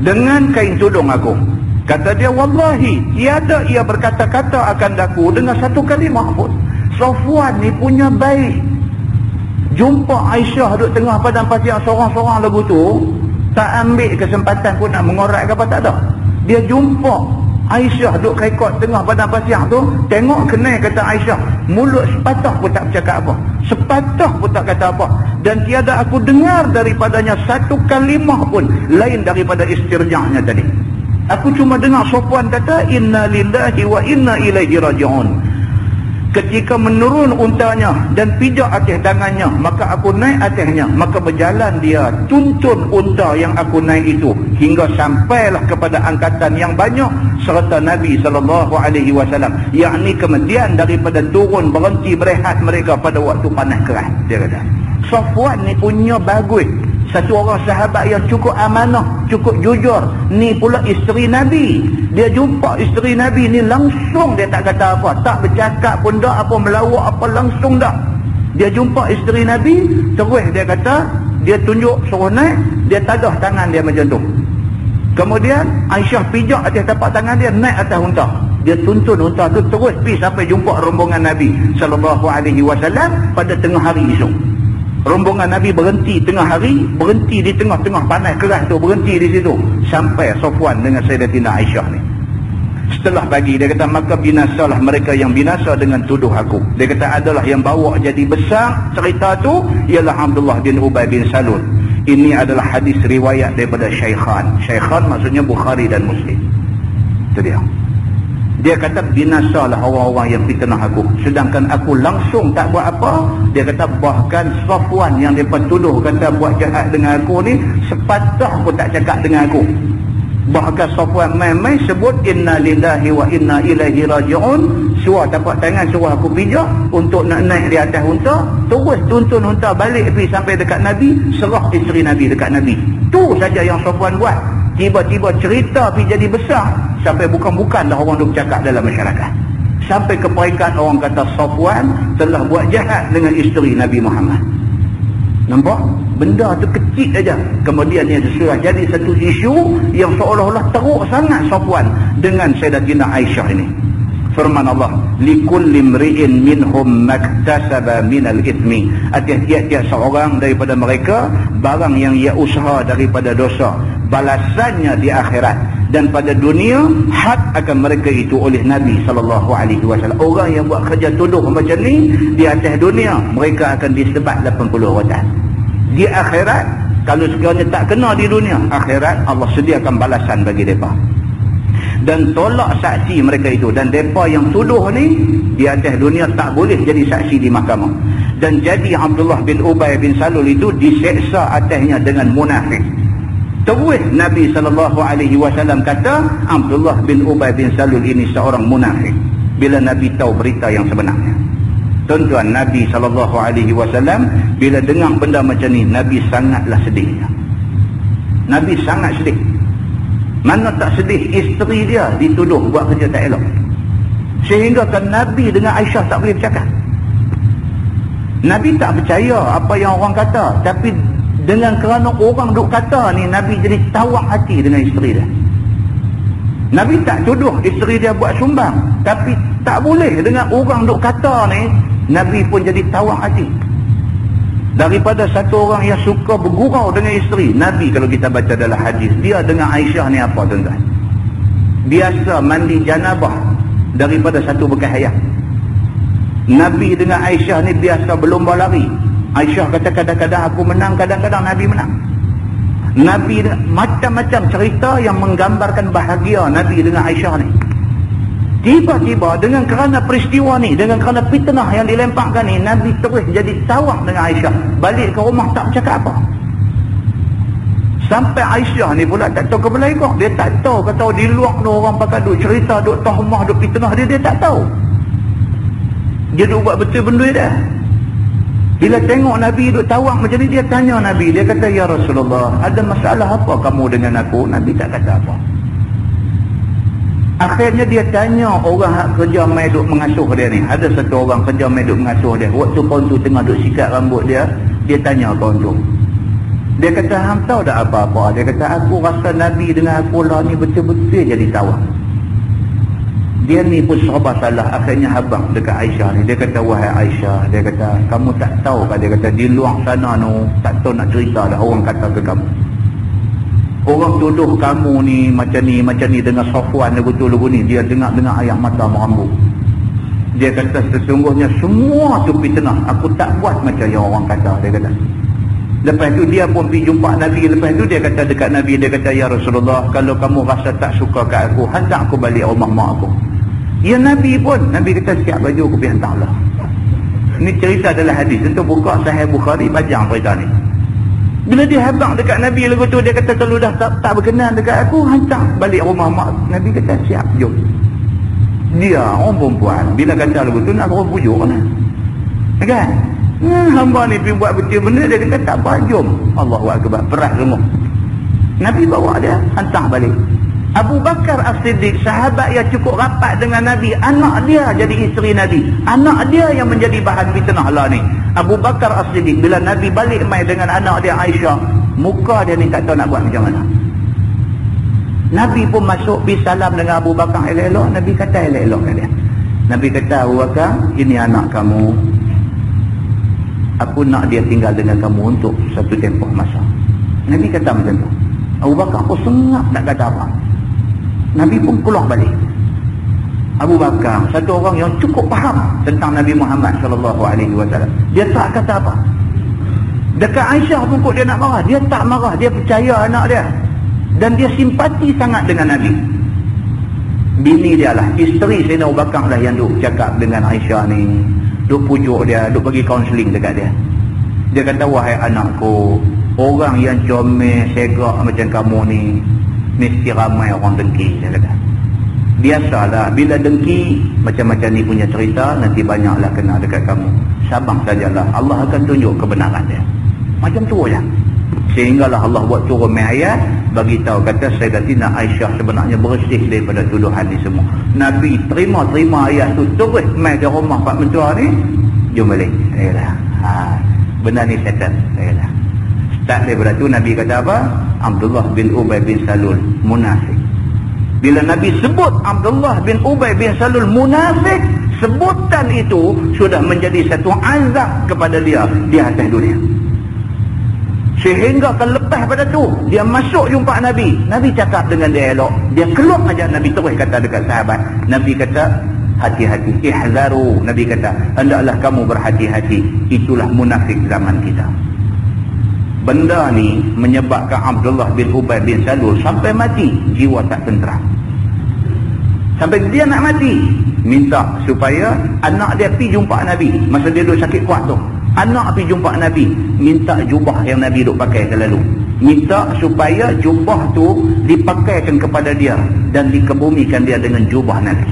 dengan kain tudung aku. Kata dia, wallahi tiada ia berkata-kata akan daku dengan satu kalimah pun. Safwan ni punya baik. Jumpa Aisyah duduk tengah padang pasir seorang-seorang lagu tu, tak ambil kesempatan pun nak mengorat ke apa, tak ada. Dia jumpa Aisyah duduk kekot tengah padang pasir tu, tengok kenal kata Aisyah, mulut sepatah pun tak bercakap apa, sepatah pun tak kata apa, dan tiada aku dengar daripadanya satu kalimah pun lain daripada istirja'nya tadi. Aku cuma dengar Safwan kata inna lillahi wa inna ilaihi raji'un. Ketika menurun untanya dan pijak atas tangannya, maka aku naik atasnya, maka berjalan dia tuntun unta yang aku naik itu hingga sampailah kepada angkatan yang banyak serta Nabi SAW, yakni kemudian daripada turun berhenti berehat mereka pada waktu panas keras. Dia kata Safwan ni punya bagus, satu orang sahabat yang cukup amanah, cukup jujur. Ni pula isteri Nabi. Dia jumpa isteri Nabi ni langsung, dia tak kata apa, tak bercakap pun dah, apa melawak apa, langsung dah. Dia jumpa isteri Nabi, terus dia kata, dia tunjuk suruh naik, dia tadah tangan dia macam tu. Kemudian Aisyah pijak atas tapak tangan dia, naik atas unta. Dia tuntun unta tu terus pergi sampai jumpa rombongan Nabi SAW pada tengah hari esok. Rombongan Nabi berhenti tengah hari, berhenti di tengah-tengah panas keras tu, berhenti di situ sampai Safwan dengan Sayyidatina Aisyah ni. Setelah pagi, dia kata maka binasalah mereka yang binasa dengan tuduh aku. Dia kata adalah yang bawa jadi besar cerita tu ialah Abdullah bin Ubay bin Salul. Ini adalah hadis riwayat daripada Syaikhan. Syaikhan maksudnya Bukhari dan Muslim. Itu dia. Dia kata binasalah orang-orang yang fitnah aku, sedangkan aku langsung tak buat apa. Dia kata bahkan Safwan yang dia tuduh kata buat jahat dengan aku ni, sepatah pun tak cakap dengan aku. Bahkan Safwan mai sebut inna lillahi wa inna ilaihi raji'un, suruh tapak tangan, suruh aku pijak untuk nak naik di atas unta, terus tuntun unta balik pergi sampai dekat Nabi, serah isteri Nabi dekat Nabi. Tu saja yang Safwan buat. Tiba-tiba cerita pergi jadi besar sampai bukan-bukan dah orang duk cakap dalam masyarakat, sampai ke peringkat orang kata Safwan telah buat jahat dengan isteri Nabi Muhammad. Nampak? Benda tu kecil aja, kemudian dia sudah jadi satu isu yang seolah-olah teruk sangat Safwan dengan Sayyidatina Aisyah ini. Firman Allah, likulli imri'in minhum maktasaba minal ithmi. Tiap-tiap seorang daripada mereka barang yang ia usaha daripada dosa, balasannya di akhirat, dan pada dunia had akan mereka itu oleh Nabi SAW. Orang yang buat kerja tuduh macam ni di atas dunia, mereka akan disebat 80 rotan. Di akhirat, kalau sekiranya tak kena di dunia, akhirat Allah sediakan balasan bagi mereka. Dan tolak saksi mereka itu, dan mereka yang tuduh ni di atas dunia tak boleh jadi saksi di mahkamah. Dan jadi Abdullah bin Ubay bin Salul itu diseksa atasnya dengan munafik. Terus Nabi SAW kata Abdullah bin Ubay bin Salul ini seorang munafik bila Nabi tahu berita yang sebenarnya. Tuan-tuan, Nabi SAW bila dengar benda macam ni, Nabi sangatlah sedih. Nabi sangat sedih. Mana tak sedih isteri dia dituduh buat kerja tak elok, sehingga kan Nabi dengan Aisyah tak boleh bercakap. Nabi tak percaya apa yang orang kata, tapi dengan kerana orang duk kata ni, Nabi jadi tawak hati dengan isteri dia. Nabi tak tuduh isteri dia buat sumbang, tapi tak boleh dengan orang duk kata ni, Nabi pun jadi tawak hati. Daripada satu orang yang suka bergurau dengan isteri, Nabi kalau kita baca dalam hadis, dia dengan Aisyah ni apa tuan-tuan? Biasa mandi janabah daripada satu bekas hayat. Nabi dengan Aisyah ni biasa berlomba lari. Aisyah kata kadang-kadang aku menang, kadang-kadang Nabi menang. Nabi macam-macam cerita yang menggambarkan bahagia Nabi dengan Aisyah ni. Tiba-tiba dengan kerana peristiwa ni, dengan kerana fitnah yang dilemparkan ni, Nabi terus jadi tawak dengan Aisyah. Balik ke rumah tak bercakap apa. Sampai Aisyah ni pula tak tahu ke belakang. Dia tak tahu, kata di luar tu orang pakai duk cerita, duk tahmah, duk fitnah dia tak tahu. Dia duk buat betul benda dia. Bila tengok Nabi duk tawak macam ni, dia tanya Nabi. Dia kata, ya Rasulullah, ada masalah apa kamu dengan aku? Nabi tak kata apa. Akhirnya dia tanya orang yang kerja mai duk mengasuh dia ni. Ada satu orang kerja mai duk mengasuh dia. Waktu kawan tu tengah duk sikat rambut dia, dia tanya kawan tu. Dia kata, hang tahu tak apa-apa? Dia kata, aku rasa Nabi dengan aku lah ni betul-betul jadi tawak. Dia ni pun serba salah. Akhirnya habang dekat Aisyah ni. Dia kata, wahai Aisyah, dia kata, kamu tak tahu kan? Dia kata, di luar sana tu tak tahu nak cerita dah orang kata ke kamu. Orang tuduh kamu ni macam ni dengan Safwan lagu ni. Dia dengar ayat mata merambut. Dia kata, sesungguhnya semua tu fitnah. Aku tak buat macam yang orang kata. Dia kata. Lepas tu dia pun pergi jumpa Nabi. Lepas tu dia kata dekat Nabi, dia kata, ya Rasulullah, kalau kamu rasa tak suka kat aku, hantar aku balik rumah mak aku. Ya Nabi pun, Nabi kata, siap baju aku pergi hantarlah. Ini cerita adalah hadis. Tentu buka Sahih Bukhari, baca cerita ni. Bila dia habang dekat Nabi lagu tu, dia kata, kalau dah tak berkenan dekat aku, hantar balik rumah mak. Nabi kata, siap, jom. Dia orang perempuan, bila kata lagu tu, nak orang pujuk kan? Kan? Hamba ni pergi buat betul benda, dia kata, tak apa, jom. Allahu Akbar, berat semua. Nabi bawa dia, hantar balik. Abu Bakar As-Siddiq, sahabat yang cukup rapat dengan Nabi, anak dia jadi isteri Nabi, anak dia yang menjadi bahan fitnah lah ni. Abu Bakar As-Siddiq, bila Nabi balik mai dengan anak dia Aisyah, muka dia ni tak tahu nak buat macam mana. Nabi pun masuk, pergi salam dengan Abu Bakar elok-elok. Nabi kata elok-elok kat dia. Nabi kata, Abu Bakar, ini anak kamu, aku nak dia tinggal dengan kamu untuk satu tempoh masa. Nabi kata macam tu. Abu Bakar pun sengak tak kata apa. Nabi pun keluar balik. Abu Bakar, satu orang yang cukup faham tentang Nabi Muhammad SAW. Dia tak kata apa. Dekat Aisyah pun kot dia nak marah, dia tak marah. Dia percaya anak dia. Dan dia simpati sangat dengan Nabi. Bini dia lah, isteri Sayyidina Abu Bakar lah yang duk cakap dengan Aisyah ni. Duk pujuk dia, duk bagi kaunseling dekat dia. Dia kata, wahai anakku, orang yang comel, segak macam kamu ni, mesti ramai orang dengki. Dia kata, biasalah bila dengki macam-macam ni punya cerita, nanti banyaklah kena dekat kamu. Sabar sajalah, Allah akan tunjuk kebenaran dia. Macam tu je. Sehinggalah Allah buat turun ayat bagi tahu, kata Sayyidatina Aisyah sebenarnya bersih daripada tuduhan ni semua. Nabi terima ayat tu, terus mai ke rumah Pak Mentua ni, jom balik. Ayolah. Benda ni settle. Ayolah. Start daripada tu Nabi kata apa? Abdullah bin Ubay bin Salul munafik. Bila Nabi sebut Abdullah bin Ubay bin Salul munafik, sebutan itu sudah menjadi satu azab kepada dia di atas dunia. Sehingga lepas pada tu dia masuk jumpa Nabi, Nabi cakap dengan dia elok, dia keluar aja, Nabi terus kata dekat sahabat, Nabi kata, hati-hati, ihzaru. Nabi kata, hendaklah kamu berhati-hati, itulah munafik zaman kita. Benda ni menyebabkan Abdullah bin Ubay bin Salul sampai mati, jiwa tak tenteram. Sampai dia nak mati, minta supaya anak dia pergi jumpa Nabi. Masa dia duduk sakit kuat tu, anak pergi jumpa Nabi, minta jubah yang Nabi duk pakai selalu. Minta supaya jubah tu dipakaikan kepada dia dan dikebumikan dia dengan jubah Nabi.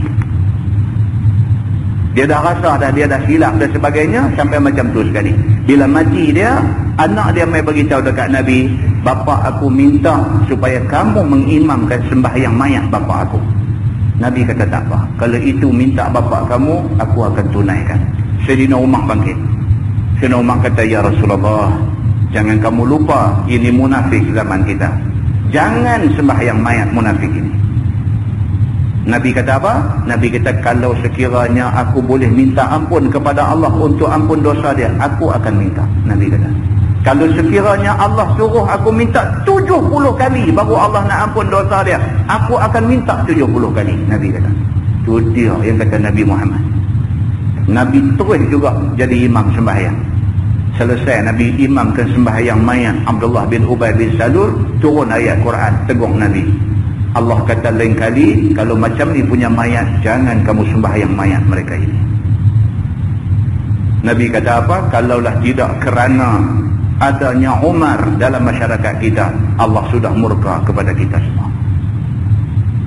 Dia dah rasa dah, dia dah silap dan sebagainya, sampai macam tu sekali. Bila mati dia, anak dia mai beritahu dekat Nabi, bapa aku minta supaya kamu mengimamkan sembahyang mayat bapa aku. Nabi kata, tak apa, kalau itu minta bapa kamu, aku akan tunaikan. Sayyidina Umar bangkit. Sayyidina Umar kata, ya Rasulullah, jangan kamu lupa, ini munafik zaman kita. Jangan sembahyang mayat munafik ini. Nabi kata apa? Nabi kata, kalau sekiranya aku boleh minta ampun kepada Allah untuk ampun dosa dia, aku akan minta. Nabi kata, kalau sekiranya Allah suruh aku minta 70 kali baru Allah nak ampun dosa dia, aku akan minta 70 kali. Nabi kata. Itu dia yang kata Nabi Muhammad. Nabi terus juga jadi imam sembahyang. Selesai Nabi imamkan sembahyang mayat Abdullah bin Ubay bin Salul, turun ayat Quran tegur Nabi. Allah kata lain kali, kalau macam ni punya mayat, jangan kamu sembahyang mayat mereka ini. Nabi kata apa? Kalaulah tidak kerana adanya Umar dalam masyarakat kita, Allah sudah murka kepada kita semua.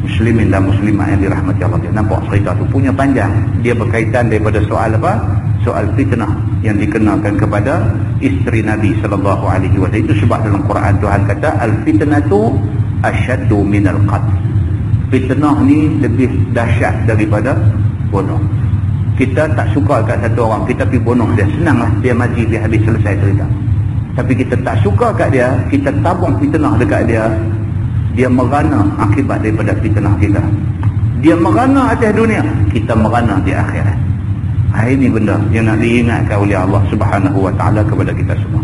Muslimin dan muslimat yang dirahmati Allah. Dia nampak cerita tu punya panjang. Dia berkaitan daripada soal apa? Soal fitnah yang dikenakan kepada isteri Nabi sallallahu alaihi wasallam. Itu sebab dalam Quran Tuhan kata al-fitnatu asyaddu minal qatl. Fitnah ni lebih dahsyat daripada bunuh. Kita tak suka kat satu orang, kita pergi bunuh dia, senanglah dia mati, dia habis, selesai cerita. Tapi kita tak suka kat dia, kita tabung fitnah dekat dia, dia merana akibat daripada fitnah kita. Dia merana atas dunia, kita merana di akhirat. Ini benda yang nak diingatkan oleh Allah Subhanahu wa taala kepada kita semua.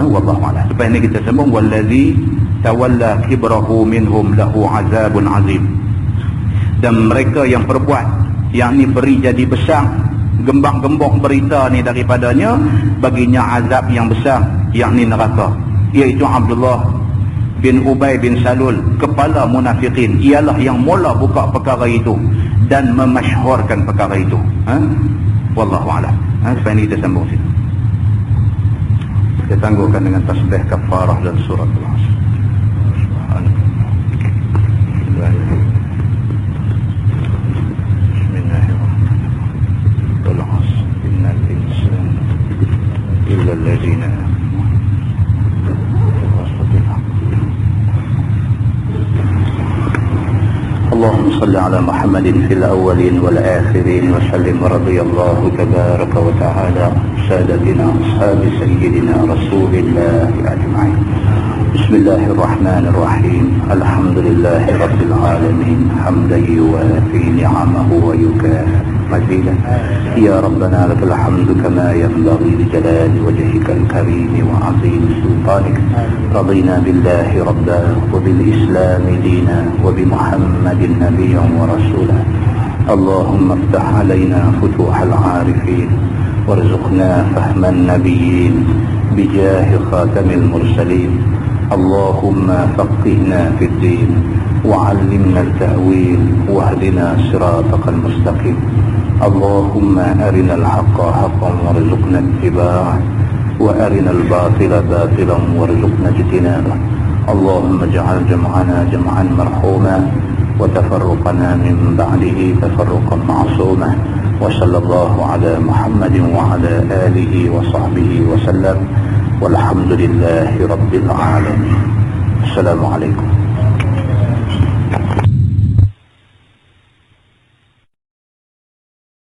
Wallahu a'lam. Lepas ini kita sambung, wallazi tawalla kibrahu minhum lahu azabun azim. Dan mereka yang perbuat, yang ni beri jadi besar, gembang-gembong berita ni daripadanya, baginya azab yang besar, yakni neraka. Iaitu Abdullah bin Ubay bin Salul, kepala munafikin. Ialah yang mula buka perkara itu dan memasyhurkan perkara itu. Wallahu a'lam. Sekarang ini kita sambung sini. Kita tangguhkan dengan tasbih kafarah dan surah Al-Asr. Bismillahirrahmanirrahim. Al-Asr innal insana illa alladhina اللهم صل على محمد في الأولين والآخرين وسلم. رضي الله تبارك وتعالى سادتنا أصحاب سيدنا رسول الله أجمعين. بسم الله الرحمن الرحيم. الحمد لله رب العالمين حمدا يوافي نعمه ويكافئ مزيدا. يا ربنا لك الحمد كما ينبغي لجلال وجهك الكريم وعظيم سلطانك. رضينا بالله ربا وبالإسلام دينا وبمحمد نبيا ورسولا. اللهم افتح علينا فتوح العارفين وارزقنا فهم النبيين بجاه خاتم المرسلين. اللهم فقهنا في الدين وعلمنا التأويل واهدنا صراطك المستقيم. اللهم أرنا الحق حقا وارزقنا اتباعه وأرنا الباطل باطلا وارزقنا اجتنابه. اللهم اجعل جمعنا جمعا مرحوما وتفرقنا من بعده تفرقا معصوما. وصلى الله على محمد وعلى آله وصحبه وسلم والحمد لله رب العالمين. السلام عليكم.